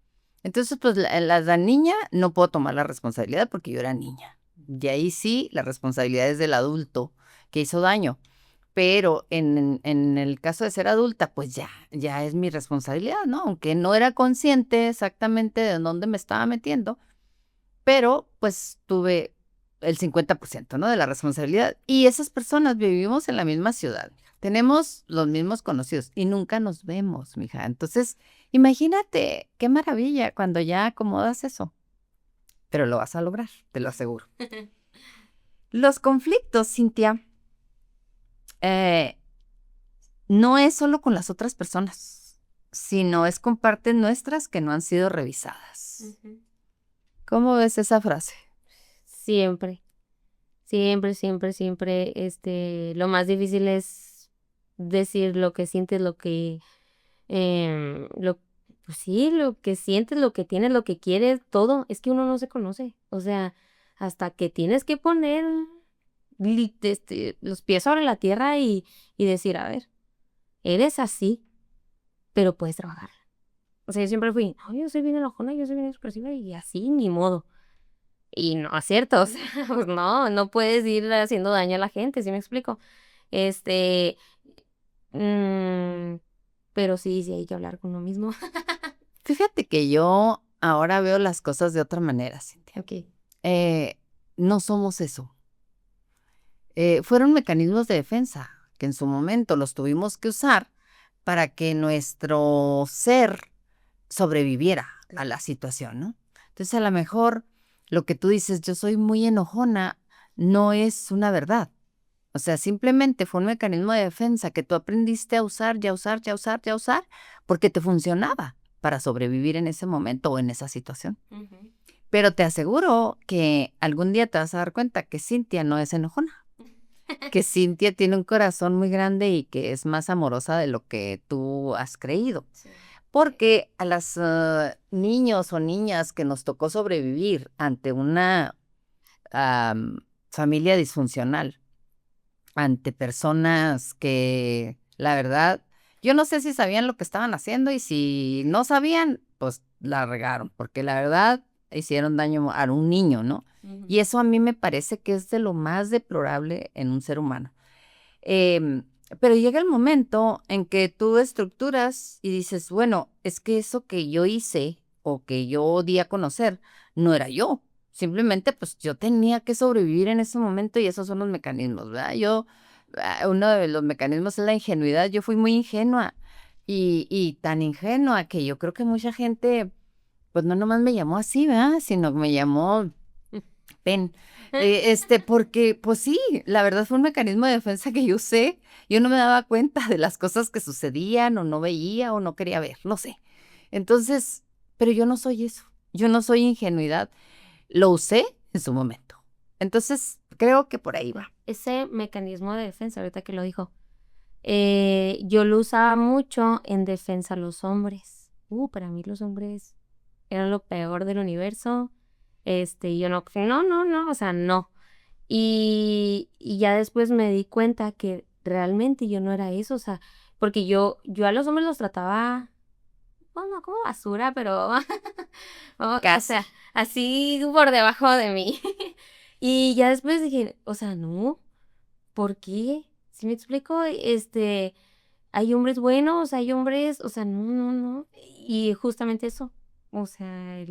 Speaker 1: Entonces, pues la niña no puedo tomar la responsabilidad porque yo era niña. Y ahí sí, la responsabilidad es del adulto que hizo daño. Pero en el caso de ser adulta, pues ya es mi responsabilidad, ¿no? Aunque no era consciente exactamente de dónde me estaba metiendo, pero pues tuve el 50%, ¿no? De la responsabilidad. Y esas personas vivimos en la misma ciudad. Tenemos los mismos conocidos y nunca nos vemos, mija. Entonces, imagínate qué maravilla cuando ya acomodas eso. Pero lo vas a lograr, te lo aseguro. Los conflictos, Cintia, eh, no es solo con las otras personas, sino es con partes nuestras que no han sido revisadas.
Speaker 2: Ujú.
Speaker 1: ¿Cómo ves esa frase?
Speaker 2: Siempre, siempre, siempre, siempre, lo más difícil es decir lo que sientes, lo pues sí, lo que sientes, lo que tienes, lo que quieres, todo. Es que uno no se conoce. O sea, hasta que tienes que poner los pies sobre la tierra y decir, a ver, eres así, pero puedes trabajar. O sea, yo siempre fui, no, yo soy bien enojona, yo soy bien expresiva y así, ni modo. Y no es cierto, o sea, pues no, no puedes ir haciendo daño a la gente, ¿sí me explico? Este, mm, pero sí, hay que hablar con uno mismo.
Speaker 1: Fíjate que yo ahora veo las cosas de otra manera, Cintia.
Speaker 2: Ok.
Speaker 1: Eh, no somos eso. Fueron mecanismos de defensa que en su momento los tuvimos que usar para que nuestro ser sobreviviera a la situación, ¿no? Entonces, a lo mejor lo que tú dices, yo soy muy enojona, no es una verdad. O sea, simplemente fue un mecanismo de defensa que tú aprendiste a usar, ya usar, ya usar, ya usar, porque te funcionaba para sobrevivir en ese momento o en esa situación.
Speaker 2: Ujú.
Speaker 1: Pero te aseguro que algún día te vas a dar cuenta que Cintia no es enojona, que Cintia tiene un corazón muy grande y que es más amorosa de lo que tú has creído.
Speaker 2: Sí.
Speaker 1: Porque a las niños o niñas que nos tocó sobrevivir ante una familia disfuncional, ante personas que, la verdad, yo no sé si sabían lo que estaban haciendo y si no sabían, pues la regaron, porque la verdad hicieron daño a un niño, ¿no?
Speaker 2: Ujú.
Speaker 1: Y eso a mí me parece que es de lo más deplorable en un ser humano. Em, pero llega el momento en que tú estructuras y dices, bueno, es que eso que yo hice o que yo di a conocer no era yo. Simplemente, pues yo tenía que sobrevivir en ese momento y esos son los mecanismos, ¿verdad? Uno de los mecanismos es la ingenuidad. Yo fui muy ingenua y tan ingenua que yo creo que mucha gente, pues no nomás me llamó así, ¿verdad? Sino que me llamó pen. Porque, pues sí, la verdad fue un mecanismo de defensa que yo usé. Yo no me daba cuenta de las cosas que sucedían, o no veía, o no quería ver, no sé. Entonces, pero yo no soy eso. Yo no soy ingenuidad. Lo usé en su momento. Entonces, creo que por ahí va.
Speaker 2: Ese mecanismo de defensa, ahorita que lo dijo, yo lo usaba mucho en defensa a los hombres. Para mí los hombres eran lo peor del universo. Yo no, no, no, no, o sea, no. Y ya después me di cuenta que realmente yo no era eso, o sea, porque yo a los hombres los trataba, bueno, no como basura, pero, o
Speaker 1: Casi.
Speaker 2: sea, así por debajo de mí. Y ya después dije, o sea, no, ¿por qué? ¿Sí me explico? Hay hombres buenos, hay hombres, o sea, no, no, no. Y justamente eso, o sea,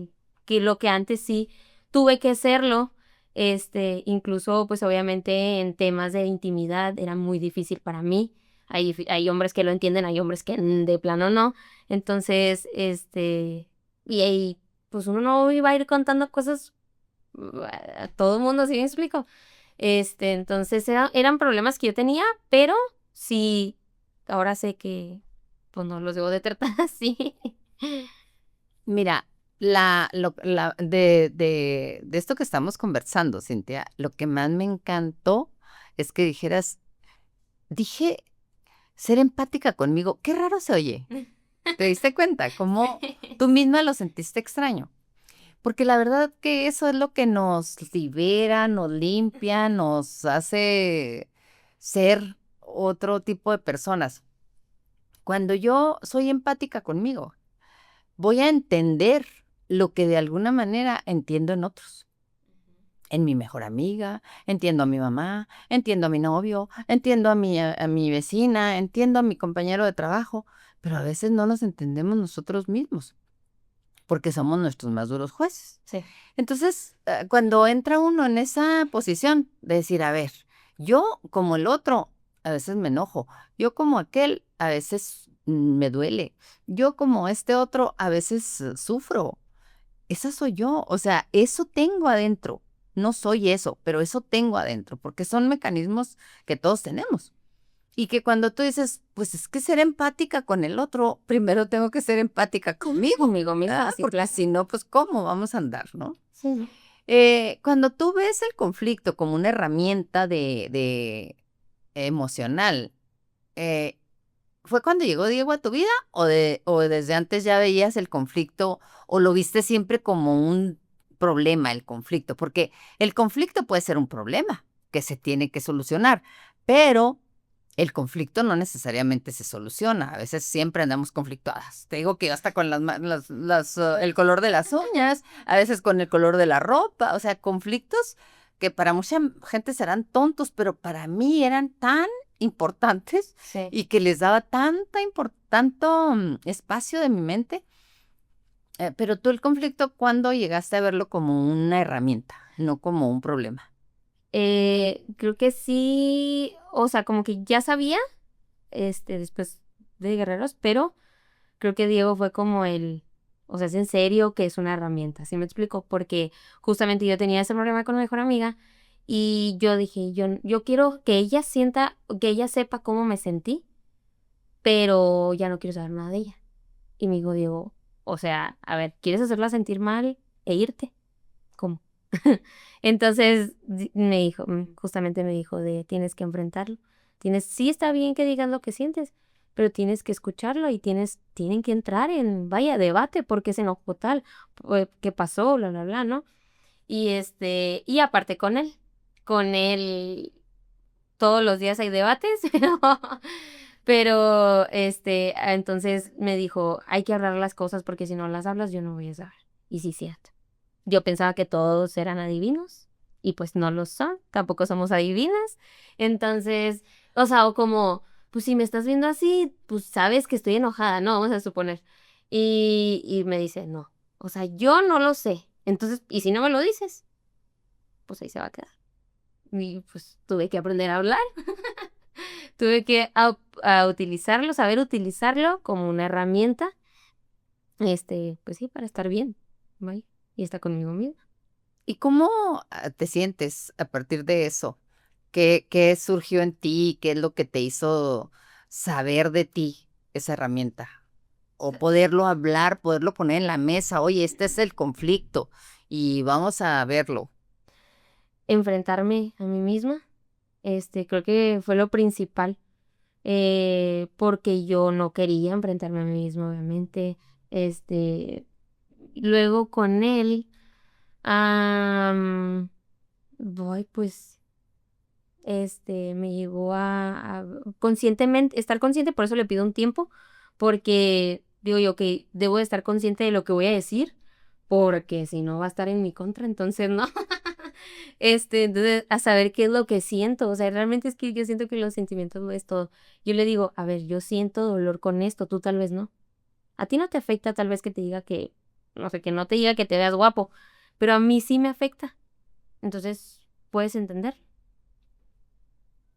Speaker 2: que lo que antes sí tuve que hacerlo, incluso pues obviamente en temas de intimidad era muy difícil para mí. Hay hombres que lo entienden, hay hombres que de plano no. Entonces, y ahí, pues uno no iba a ir contando cosas a todo el mundo, ¿sí me explico? Entonces eran problemas que yo tenía, pero sí, ahora sé que, pues, no los debo de tratar así.
Speaker 1: Mira, de esto que estamos conversando, Cintia, lo que más me encantó es que dijeras, dije ser empática conmigo. Qué raro se oye. ¿Te diste cuenta? Como tú misma lo sentiste extraño. Porque la verdad que eso es lo que nos libera, nos limpia, nos hace ser otro tipo de personas. Cuando yo soy empática conmigo, voy a entender lo que de alguna manera entiendo en otros. En mi mejor amiga, entiendo a mi mamá, entiendo a mi novio, entiendo a mi vecina, entiendo a mi compañero de trabajo, pero a veces no nos entendemos nosotros mismos porque somos nuestros más duros jueces.
Speaker 2: Sí.
Speaker 1: Entonces, cuando entra uno en esa posición de decir, a ver, yo como el otro, a veces me enojo, yo como aquel, a veces me duele, yo como este otro, a veces sufro. Esa soy yo, o sea, eso tengo adentro. No soy eso, pero eso tengo adentro, porque son mecanismos que todos tenemos. Y que cuando tú dices, pues es que ser empática con el otro, primero tengo que ser empática conmigo,
Speaker 2: Conmigo misma, sí,
Speaker 1: porque
Speaker 2: claro.
Speaker 1: si no, pues ¿cómo vamos a andar, no?
Speaker 2: Sí, ¿no?
Speaker 1: Cuando tú ves el conflicto como una herramienta de emocional, eh, ¿fue cuando llegó Diego a tu vida o desde antes ya veías el conflicto o lo viste siempre como un problema, el conflicto? Porque el conflicto puede ser un problema que se tiene que solucionar, pero el conflicto no necesariamente se soluciona. A veces siempre andamos conflictuadas. Te digo que hasta con el color de las uñas, a veces con el color de la ropa, o sea, conflictos que para mucha gente serán tontos, pero para mí eran tan importantes
Speaker 2: Sí.
Speaker 1: y que les daba tanto espacio de mi mente. Pero tú el conflicto, ¿cuándo llegaste a verlo como una herramienta, no como un problema?
Speaker 2: Creo que sí, o sea, como que ya sabía, después de Guerreros, pero creo que Diego fue como o sea, es en serio que es una herramienta, ¿sí me explico? Porque justamente yo tenía ese problema con mi mejor amiga y yo dije, yo quiero que ella sienta, que ella sepa cómo me sentí, pero ya no quiero saber nada de ella. Y me dijo Diego, o sea, a ver, ¿quieres hacerla sentir mal e irte? ¿Cómo? Entonces me dijo, justamente me dijo tienes que enfrentarlo. Sí está bien que digas lo que sientes, pero tienes que escucharlo y tienen que entrar en, vaya, debate, porque se enojó tal, qué pasó, bla, bla, bla, ¿no? Y aparte con él todos los días hay debates, pero entonces me dijo, hay que hablar las cosas porque si no las hablas yo no voy a saber. Y sí, cierto. Yo pensaba que todos eran adivinos y pues no lo son, tampoco somos adivinas. Entonces, o sea, o como, pues si me estás viendo así, pues sabes que estoy enojada, ¿no? Vamos a suponer. Y me dice, no, o sea, yo no lo sé. Entonces, y si no me lo dices, pues ahí se va a quedar. Y pues tuve que aprender a hablar, tuve que a utilizarlo, saber utilizarlo como una herramienta, pues sí, para estar bien, ¿vale? Y estar conmigo misma.
Speaker 1: ¿Y cómo te sientes a partir de eso? ¿Qué surgió en ti? ¿Qué es lo que te hizo saber de ti esa herramienta? O poderlo hablar, poderlo poner en la mesa. Oye, este es el conflicto y vamos a verlo.
Speaker 2: Enfrentarme a mí misma, creo que fue lo principal, porque yo no quería enfrentarme a mí misma, obviamente, luego con él, voy, pues. me llegó a conscientemente, estar consciente, por eso le pido un tiempo, porque digo yo que debo de estar consciente de lo que voy a decir, porque si no va a estar en mi contra, entonces no. Entonces, a saber qué es lo que siento, o sea, realmente es que yo siento que los sentimientos lo es todo. Yo le digo, a ver, yo siento dolor con esto, tú tal vez no. A ti no te afecta tal vez que te diga que, no sé, que no te diga que te veas guapo, pero a mí sí me afecta. Entonces, puedes entender.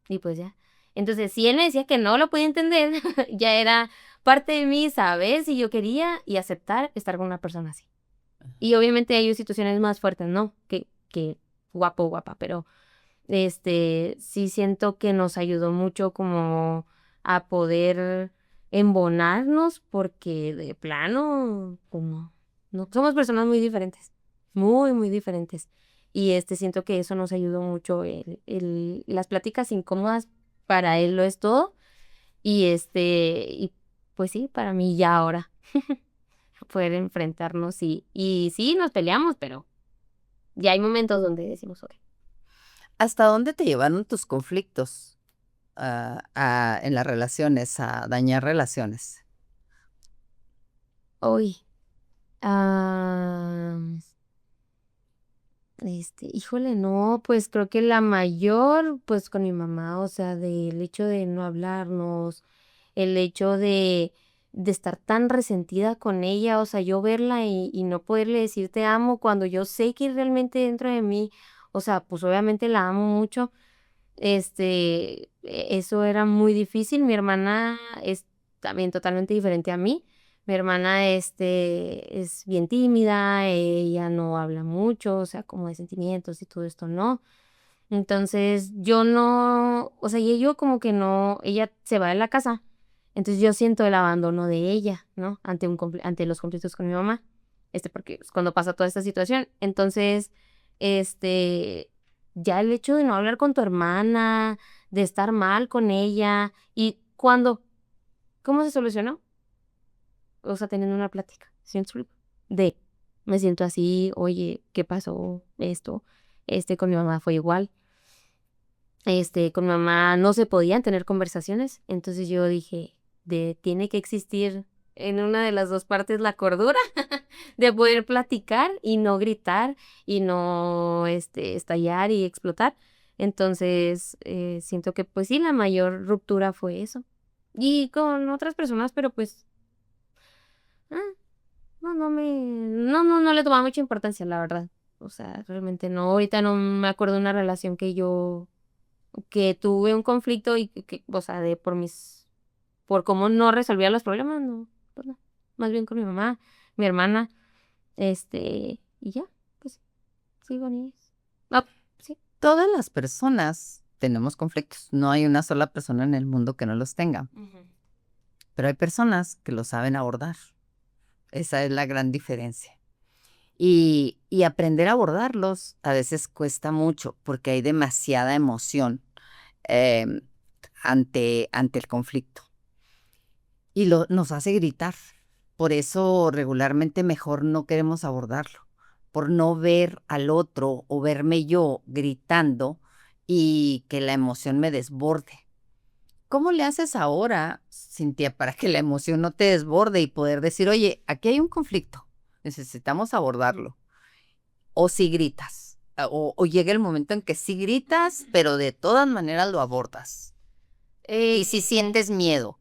Speaker 2: Y pues ya. Entonces, si él me decía que no lo podía entender, ya era parte de mí, ¿sabes? Y yo quería y aceptar estar con una persona así. Y obviamente hay situaciones más fuertes, ¿no? Que guapo, guapa, pero sí siento que nos ayudó mucho como a poder embonarnos porque de plano, como, no, somos personas muy diferentes, muy, muy diferentes. Y siento que eso nos ayudó mucho, las pláticas incómodas para él lo es todo. Y pues sí, para mí ya ahora poder enfrentarnos y sí, nos peleamos, pero ya hay momentos donde decimos, ok.
Speaker 1: ¿Hasta dónde te llevaron tus conflictos en las relaciones, a dañar relaciones?
Speaker 2: Uy, ah, híjole, no, pues creo que la mayor, pues con mi mamá, o sea, del hecho de no hablarnos, el hecho de estar tan resentida con ella, o sea, yo verla y no poderle decir te amo cuando yo sé que realmente dentro de mí, o sea, pues obviamente la amo mucho. Eso era muy difícil. Mi hermana es también totalmente diferente a mí. Mi hermana, es bien tímida, ella no habla mucho, o sea, como de sentimientos y todo esto, ¿no? Entonces, yo no, o sea, y yo como que no, ella se va de la casa, entonces yo siento el abandono de ella, ¿no? Ante los conflictos con mi mamá, porque es cuando pasa toda esta situación. Entonces, este, ya el hecho de no hablar con tu hermana, de estar mal con ella, y cuando, ¿cómo se solucionó? O sea, teniendo una plática, ¿sí me explico? De, me siento así, oye, ¿qué pasó? Esto, con mi mamá fue igual. Con mi mamá no se podían tener conversaciones, entonces yo dije, tiene que existir en una de las dos partes la cordura de poder platicar y no gritar y no estallar y explotar. Entonces, siento que pues sí, la mayor ruptura fue eso. Y con otras personas, pero pues ah, no le tomaba mucha importancia, la verdad. O sea, realmente no, ahorita no me acuerdo de una relación que tuve un conflicto y o sea, por cómo no resolvía los problemas, no, pues no, más bien con mi mamá, mi hermana, y ya, pues sí, bonitas. No, sí.
Speaker 1: Todas las personas tenemos conflictos. No hay una sola persona en el mundo que no los tenga,
Speaker 2: Ujú.
Speaker 1: pero hay personas que lo saben abordar. Esa es la gran diferencia. Y aprender a abordarlos a veces cuesta mucho porque hay demasiada emoción em, ante el conflicto y nos hace gritar. Por eso regularmente mejor no queremos abordarlo, por no ver al otro o verme yo gritando y que la emoción me desborde. ¿Cómo le haces ahora, Cintia, para que la emoción no te desborde y poder decir, oye, aquí hay un conflicto, necesitamos abordarlo? O si gritas, o llega el momento en que sí gritas, pero de todas maneras lo abordas. Y si
Speaker 2: Eh,
Speaker 1: sientes miedo.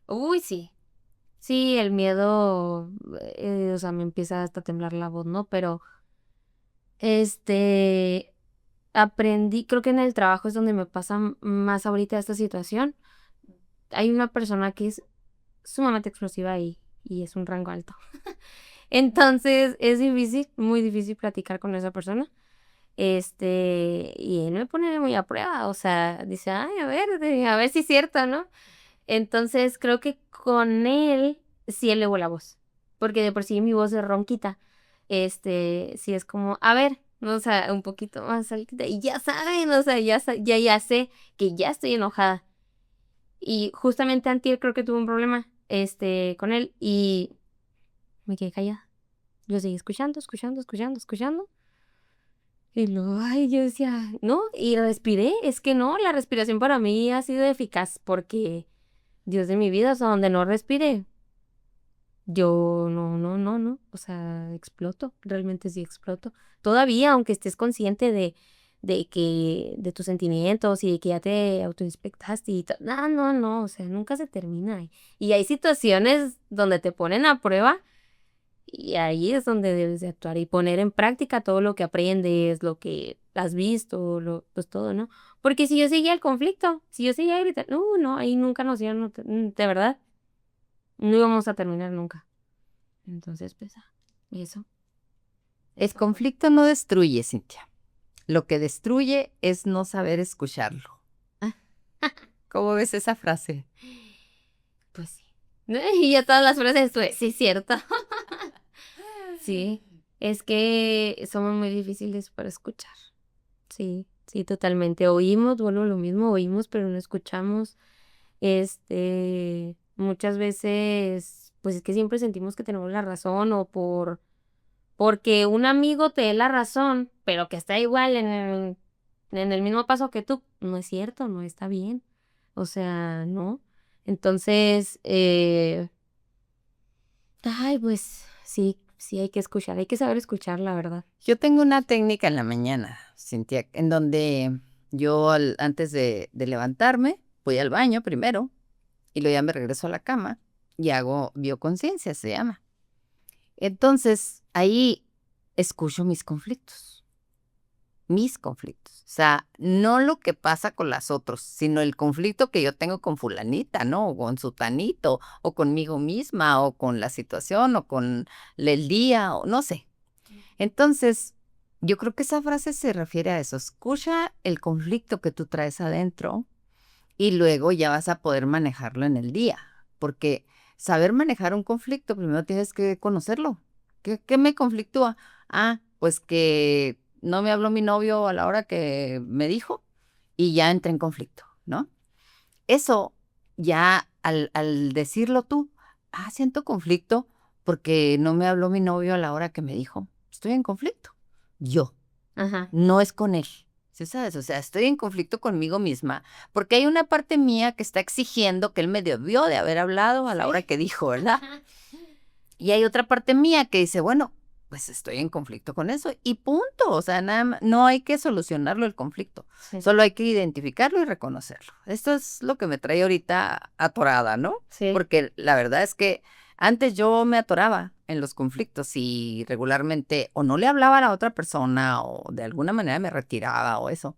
Speaker 2: Uy, sí. Sí, el miedo, o sea, me empieza hasta a temblar la voz, ¿no? Pero, este, aprendí, creo que en el trabajo es donde me pasa más ahorita esta situación. Hay una persona que es sumamente explosiva y es un rango alto. Entonces es difícil, muy difícil platicar con esa persona. Y él me pone muy a prueba, o sea, dice, ay, a ver si es cierto, ¿no? Entonces creo que con él sí elevo la voz, porque de por sí mi voz es ronquita. Sí es como, a ver, ¿no? O sea, un poquito más altita, y ya saben, o sea, ya sé que ya estoy enojada. Y justamente antier creo que tuve un problema, con él y me quedé callada. Yo seguí escuchando, escuchando, escuchando, escuchando. Y luego, ay, yo decía, no, y respiré, es que no, la respiración para mí ha sido eficaz porque, Dios de mi vida, o sea, donde no respire, yo no, o sea, exploto, realmente sí exploto. Todavía, aunque estés consciente de tus sentimientos y de que ya te autoinspectaste y no, o sea, nunca se termina. Y hay situaciones donde te ponen a prueba y ahí es donde debes de actuar y poner en práctica todo lo que aprendes, lo que has visto, pues todo, ¿no? Porque si yo seguía el conflicto, si yo seguía gritando, no, ahí nunca nos iban, de verdad, no íbamos a terminar nunca. Entonces, pues, eso.
Speaker 1: El conflicto no destruye, Cintia. Lo que destruye es no saber escucharlo. ¿Cómo ves esa frase?
Speaker 2: Pues sí. Y ya todas las frases, pues, sí, cierto. Sí, es que somos muy difíciles para escuchar. Sí, sí, totalmente. Oímos, vuelvo a lo mismo, oímos, pero no escuchamos. Muchas veces, pues es que siempre sentimos que tenemos la razón o porque un amigo te dé la razón, pero que está igual en el mismo paso que tú. No es cierto, no está bien. O sea, no. Entonces, ay, pues sí, sí hay que escuchar, hay que saber escuchar, la verdad.
Speaker 1: Yo tengo una técnica en la mañana, Cintia, en donde yo antes de levantarme, voy al baño primero y luego ya me regreso a la cama y hago bioconciencia, se llama. Entonces, ahí escucho mis conflictos. Mis conflictos. O sea, no lo que pasa con las otros, sino el conflicto que yo tengo con fulanita, ¿no? O con sutanito, o conmigo misma, o con la situación, o con el día, o no sé. Entonces, yo creo que esa frase se refiere a eso. Escucha el conflicto que tú traes adentro y luego ya vas a poder manejarlo en el día. Porque saber manejar un conflicto, primero tienes que conocerlo. ¿Qué me conflictúa? Ah, pues que no me habló mi novio a la hora que me dijo y ya entré en conflicto, ¿no? Eso ya al decirlo tú, siento conflicto porque no me habló mi novio a la hora que me dijo. Estoy en conflicto. Yo,
Speaker 2: Ajá.
Speaker 1: no es con él. ¿Sí sabes? O sea, estoy en conflicto conmigo misma porque hay una parte mía que está exigiendo que él me debió de haber hablado a la hora que dijo, ¿verdad? Y hay otra parte mía que dice, bueno, pues estoy en conflicto con eso y punto. O sea, nada más, no hay que solucionarlo el conflicto,
Speaker 2: Sí,
Speaker 1: solo hay que identificarlo y reconocerlo. Esto es lo que me trae ahorita atorada, ¿no?
Speaker 2: sí.
Speaker 1: Porque la verdad es que antes yo me atoraba en los conflictos y regularmente o no le hablaba a la otra persona o de alguna manera me retiraba o eso.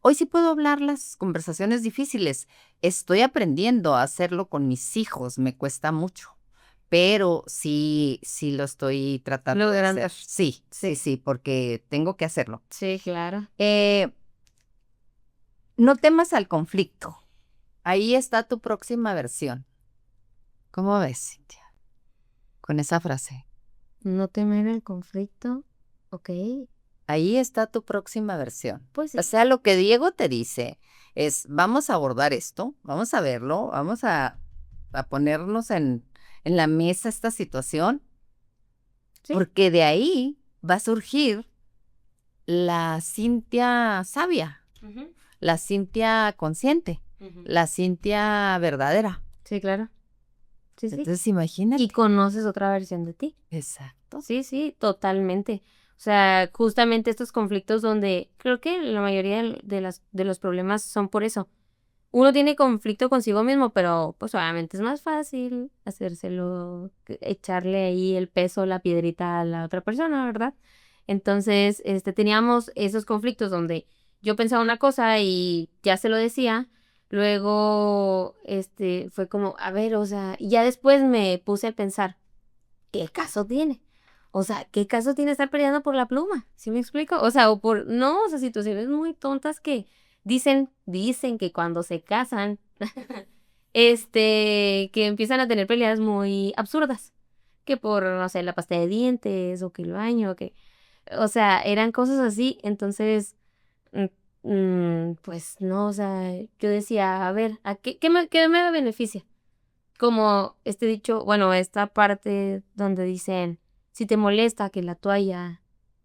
Speaker 1: Hoy sí puedo hablar las conversaciones difíciles. Estoy aprendiendo a hacerlo con mis hijos, me cuesta mucho, pero sí lo estoy tratando de
Speaker 2: Logrando.
Speaker 1: hacer. Sí, porque tengo que hacerlo.
Speaker 2: Sí, claro.
Speaker 1: No temas al conflicto. Ahí está tu próxima versión. ¿Cómo ves, Cintia? Con esa frase.
Speaker 2: No temer el conflicto. Ok.
Speaker 1: Ahí está tu próxima versión.
Speaker 2: Pues sí.
Speaker 1: O sea, lo que Diego te dice es, vamos a abordar esto, vamos a verlo, vamos a ponernos en la mesa esta situación,
Speaker 2: Sí.
Speaker 1: porque de ahí va a surgir la Cintia sabia,
Speaker 2: Ujú,
Speaker 1: la Cintia consciente,
Speaker 2: ujú.
Speaker 1: la Cintia verdadera.
Speaker 2: Sí, claro. Sí, sí.
Speaker 1: Entonces,
Speaker 2: Y
Speaker 1: imagínate.
Speaker 2: conoces otra versión de ti.
Speaker 1: Exacto.
Speaker 2: Sí, sí, totalmente. O sea, justamente estos conflictos donde creo que la mayoría de los problemas son por eso. Uno tiene conflicto consigo mismo, pero pues obviamente es más fácil hacérselo, echarle ahí el peso, la piedrita a la otra persona, ¿verdad? Entonces, teníamos esos conflictos donde yo pensaba una cosa y ya se lo decía. Luego, fue como, a ver, o sea, y ya después me puse a pensar, ¿qué caso tiene? O sea, ¿qué caso tiene estar peleando por la pluma? ¿Sí me explico? O sea, no, o sea, situaciones muy tontas que dicen que cuando se casan, que empiezan a tener peleas muy absurdas. Que por, no sé, la pasta de dientes, o que el baño, o sea, eran cosas así. Entonces, mm, pues no, o sea, yo decía, a ver, ¿qué me beneficia? Como este dicho, bueno, esta parte donde dicen, si te molesta que la toalla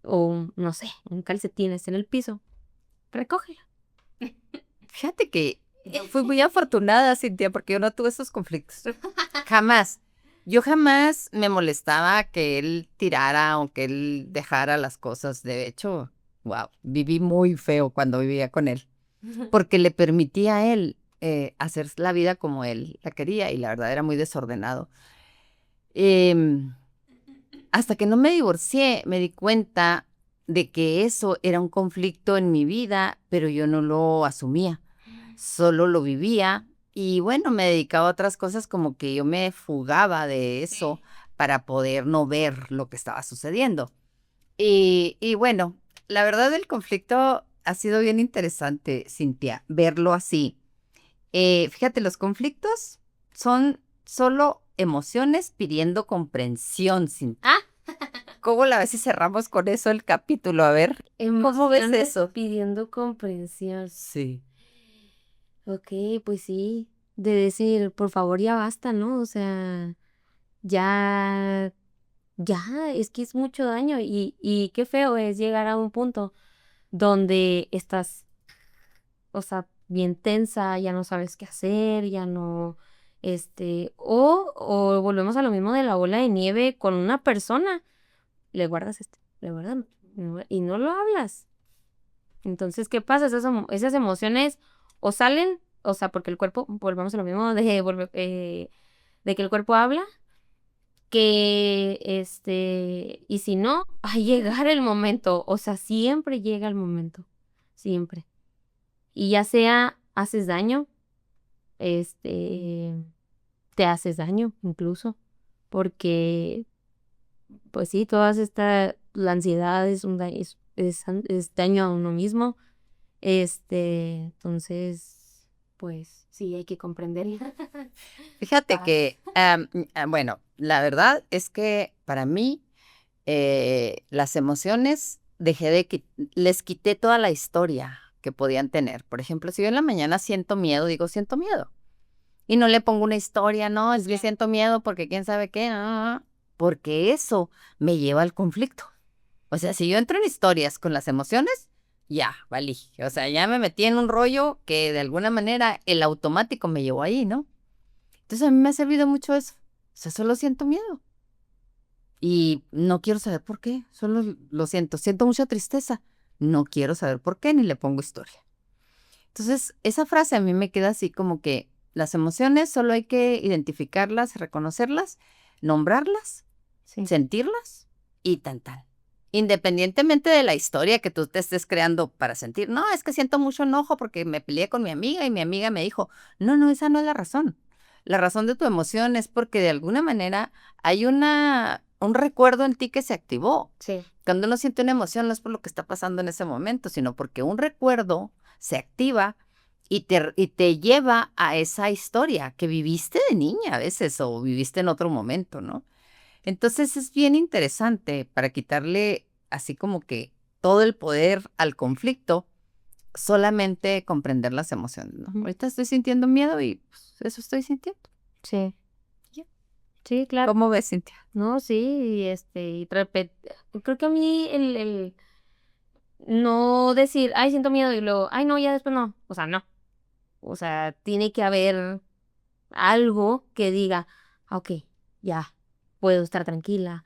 Speaker 2: o no sé, un calcetín está en el piso, recógelo.
Speaker 1: Fíjate que fui muy afortunada, Cintia, porque yo no tuve esos conflictos. Jamás. Yo jamás me molestaba que él tirara o que él dejara las cosas. De hecho, wow, viví muy feo cuando vivía con él, porque le permitía a él hacer la vida como él la quería y la verdad era muy desordenado. Em, Hasta que no me divorcié, me di cuenta de que eso era un conflicto en mi vida, pero yo no lo asumía, solo lo vivía y bueno, me dedicaba a otras cosas como que yo me fugaba de eso para poder no ver lo que estaba sucediendo. Y bueno, la verdad el conflicto ha sido bien interesante, Cintia, verlo así. Fíjate, los conflictos son solo emociones pidiendo comprensión, Cintia.
Speaker 2: Ah,
Speaker 1: ¿Cómo la ves si cerramos con eso el capítulo? A ver, ¿cómo ves
Speaker 2: emociones
Speaker 1: eso?
Speaker 2: pidiendo comprensión.
Speaker 1: Sí.
Speaker 2: Ok, pues sí, de decir, por favor, ya basta, ¿no? O sea, ya, ya, es que es mucho daño y qué feo es llegar a un punto donde estás, o sea, bien tensa, ya no sabes qué hacer, ya no, o volvemos a lo mismo de la bola de nieve con una persona, le guardas le guardas, y no lo hablas. Entonces, ¿qué pasa? Esas emociones o salen, o sea, porque el cuerpo, volvemos a lo mismo de que el cuerpo habla, que y si no, va a llegar el momento, o sea, siempre llega el momento, siempre. Y ya sea haces daño, este, te haces daño incluso, porque, pues sí, la ansiedad es es daño a uno mismo. Entonces, pues sí, hay que comprenderla.
Speaker 1: Fíjate
Speaker 2: Paz.
Speaker 1: que, bueno, la verdad es que para mí las emociones les quité toda la historia que podían tener. Por ejemplo, si yo en la mañana siento miedo, digo siento miedo. Y no le pongo una historia, no, es que siento miedo porque quién sabe qué, porque eso me lleva al conflicto. O sea, si yo entro en historias con las emociones, ya, valí. O sea, ya me metí en un rollo que de alguna manera el automático me llevó ahí, ¿no? Entonces a mí me ha servido mucho eso. O sea, solo siento miedo. Y no quiero saber por qué, solo lo siento. Siento mucha tristeza. No quiero saber por qué, ni le pongo historia. Entonces, esa frase a mí me queda así como que las emociones solo hay que identificarlas, reconocerlas, nombrarlas,
Speaker 2: Sí.
Speaker 1: sentirlas y tan tan. Independientemente de la historia que tú te estés creando para sentir, no, es que siento mucho enojo porque me peleé con mi amiga y mi amiga me dijo, no, no, esa no es la razón. La razón de tu emoción es porque de alguna manera hay un recuerdo en ti que se activó.
Speaker 2: Sí.
Speaker 1: Cuando uno siente una emoción no es por lo que está pasando en ese momento, sino porque un recuerdo se activa y te lleva a esa historia que viviste de niña a veces o viviste en otro momento, ¿no? Entonces es bien interesante para quitarle así como que todo el poder al conflicto, solamente comprender las emociones, ¿no?
Speaker 2: Ujú.
Speaker 1: Ahorita estoy sintiendo miedo y pues, eso estoy sintiendo.
Speaker 2: Sí.
Speaker 1: Ya.
Speaker 2: Sí, claro.
Speaker 1: ¿Cómo ves, Cintia?
Speaker 2: No, sí, creo que a mí el no decir, ay, siento miedo y luego, ay, no, ya después no. O sea, no. O sea, tiene que haber algo que diga, "Ah, ok, ya, puedo estar tranquila".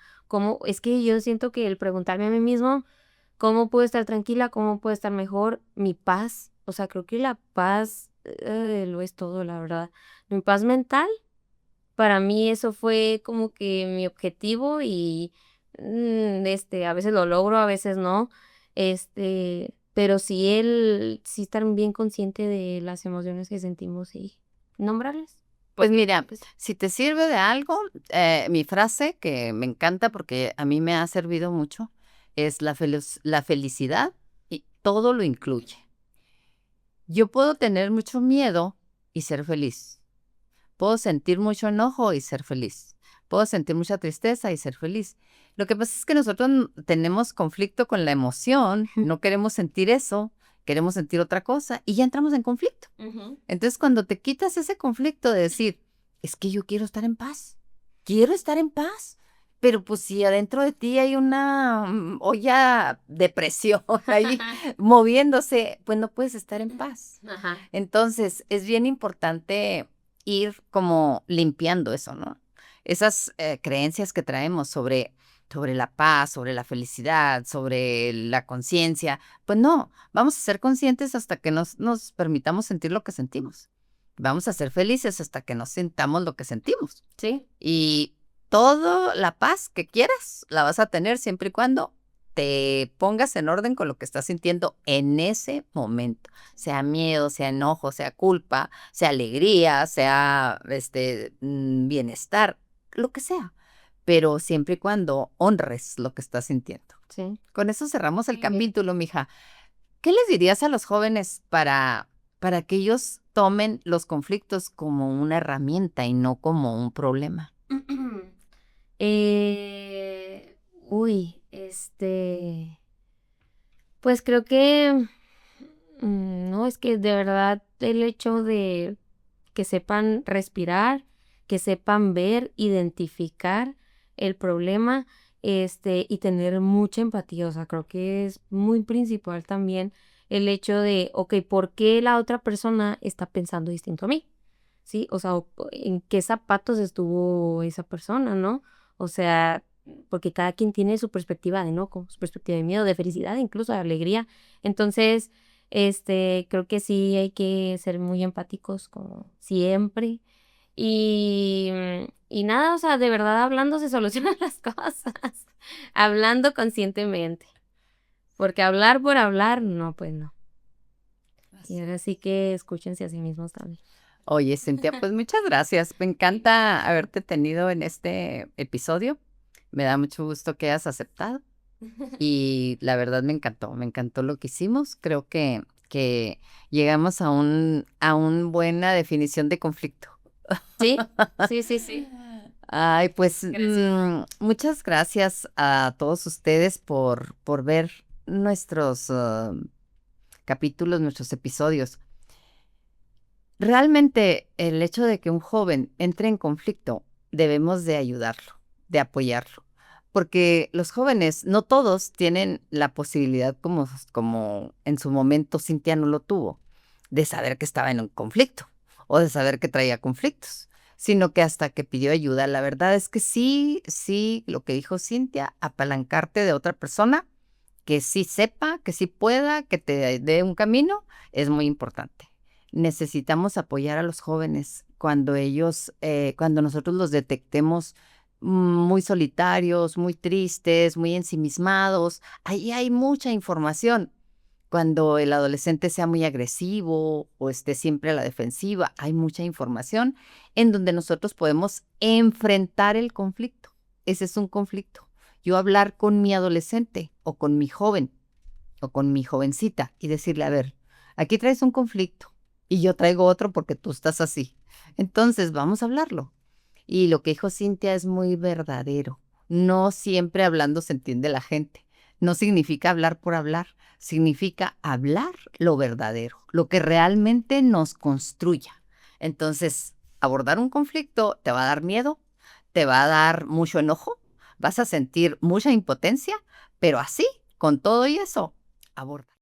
Speaker 2: Es que yo siento que el preguntarme a mí mismo, ¿cómo puedo estar tranquila? ¿Cómo puedo estar mejor? Mi paz, o sea, creo que la paz lo es todo, la verdad. Mi paz mental, para mí eso fue como que mi objetivo y a veces lo logro, a veces no. Pero sí estar bien consciente de las emociones que sentimos y nombrarlas.
Speaker 1: Pues mira,
Speaker 2: Pues
Speaker 1: si te sirve de algo, mi frase que me encanta porque a mí me ha servido mucho es la felicidad y todo lo incluye. Yo puedo tener mucho miedo y ser feliz. Puedo sentir mucho enojo y ser feliz. Puedo sentir mucha tristeza y ser feliz. Lo que pasa es que nosotros tenemos conflicto con la emoción, no queremos sentir eso, queremos sentir otra cosa y ya entramos en conflicto.
Speaker 2: ujú.
Speaker 1: Entonces, cuando te quitas ese conflicto de decir, es que yo quiero estar en paz, pero pues si adentro de ti hay una olla de presión ahí moviéndose, pues no puedes estar en paz.
Speaker 2: Ajá.
Speaker 1: Entonces, es bien importante ir como limpiando eso, ¿no? Esas creencias que traemos sobre la paz, sobre la felicidad, sobre la conciencia. Pues no, vamos a ser conscientes hasta que nos permitamos sentir lo que sentimos. Vamos a ser felices hasta que nos sintamos lo que sentimos.
Speaker 2: Sí.
Speaker 1: Y toda la paz que quieras la vas a tener siempre y cuando te pongas en orden con lo que estás sintiendo en ese momento. Sea miedo, sea enojo, sea culpa, sea alegría, sea bienestar, lo que sea. Pero siempre y cuando honres lo que estás sintiendo.
Speaker 2: Sí.
Speaker 1: Con eso cerramos el
Speaker 2: Muy bien.
Speaker 1: capítulo, mija. ¿Qué les dirías a los jóvenes para que ellos tomen los conflictos como una herramienta y no como un problema?
Speaker 2: Uy, pues creo que, no, es que de verdad el hecho de que sepan respirar, que sepan ver, identificar el problema, y tener mucha empatía. O sea, creo que es muy principal también el hecho de, okey, ¿por qué la otra persona está pensando distinto a mí? ¿Sí? O sea, ¿en qué zapatos estuvo esa persona, no? O sea, porque cada quien tiene su perspectiva de enojo, su perspectiva de miedo, de felicidad, incluso de alegría. Entonces, creo que sí hay que ser muy empáticos como siempre. Y nada, o sea, de verdad hablando se solucionan las cosas, hablando conscientemente, porque hablar por hablar, no, pues no. Y ahora sí que escúchense a sí mismos también.
Speaker 1: Oye, Cintia, pues muchas gracias. Me encanta haberte tenido en este episodio. Me da mucho gusto que hayas aceptado. Y la verdad me encantó lo que hicimos. Creo que llegamos a una buena definición de conflicto.
Speaker 2: Sí, sí, sí, sí.
Speaker 1: Ay, pues
Speaker 2: Gracias.
Speaker 1: muchas gracias a todos ustedes por ver nuestros capítulos, nuestros episodios. Realmente el hecho de que un joven entre en conflicto, debemos de ayudarlo, de apoyarlo, porque los jóvenes, no todos tienen la posibilidad, como en su momento Cintia no lo tuvo, de saber que estaba en un conflicto o de saber que traía conflictos, sino que hasta que pidió ayuda. La verdad es que sí, sí, lo que dijo Cintia, apalancarte de otra persona que sí sepa, que sí pueda, que te dé un camino, es muy importante. Necesitamos apoyar a los jóvenes cuando cuando nosotros los detectemos muy solitarios, muy tristes, muy ensimismados. Ahí hay mucha información. Cuando el adolescente sea muy agresivo o esté siempre a la defensiva, hay mucha información en donde nosotros podemos enfrentar el conflicto. Ese es un conflicto. Yo hablar con mi adolescente o con mi joven o con mi jovencita y decirle, a ver, aquí traes un conflicto y yo traigo otro porque tú estás así. Entonces, vamos a hablarlo. Y lo que dijo Cintia es muy verdadero. No siempre hablando se entiende la gente. No significa hablar por hablar, significa hablar lo verdadero, lo que realmente nos construya. Entonces, abordar un conflicto te va a dar miedo, te va a dar mucho enojo, vas a sentir mucha impotencia, pero así, con todo y eso, aborda.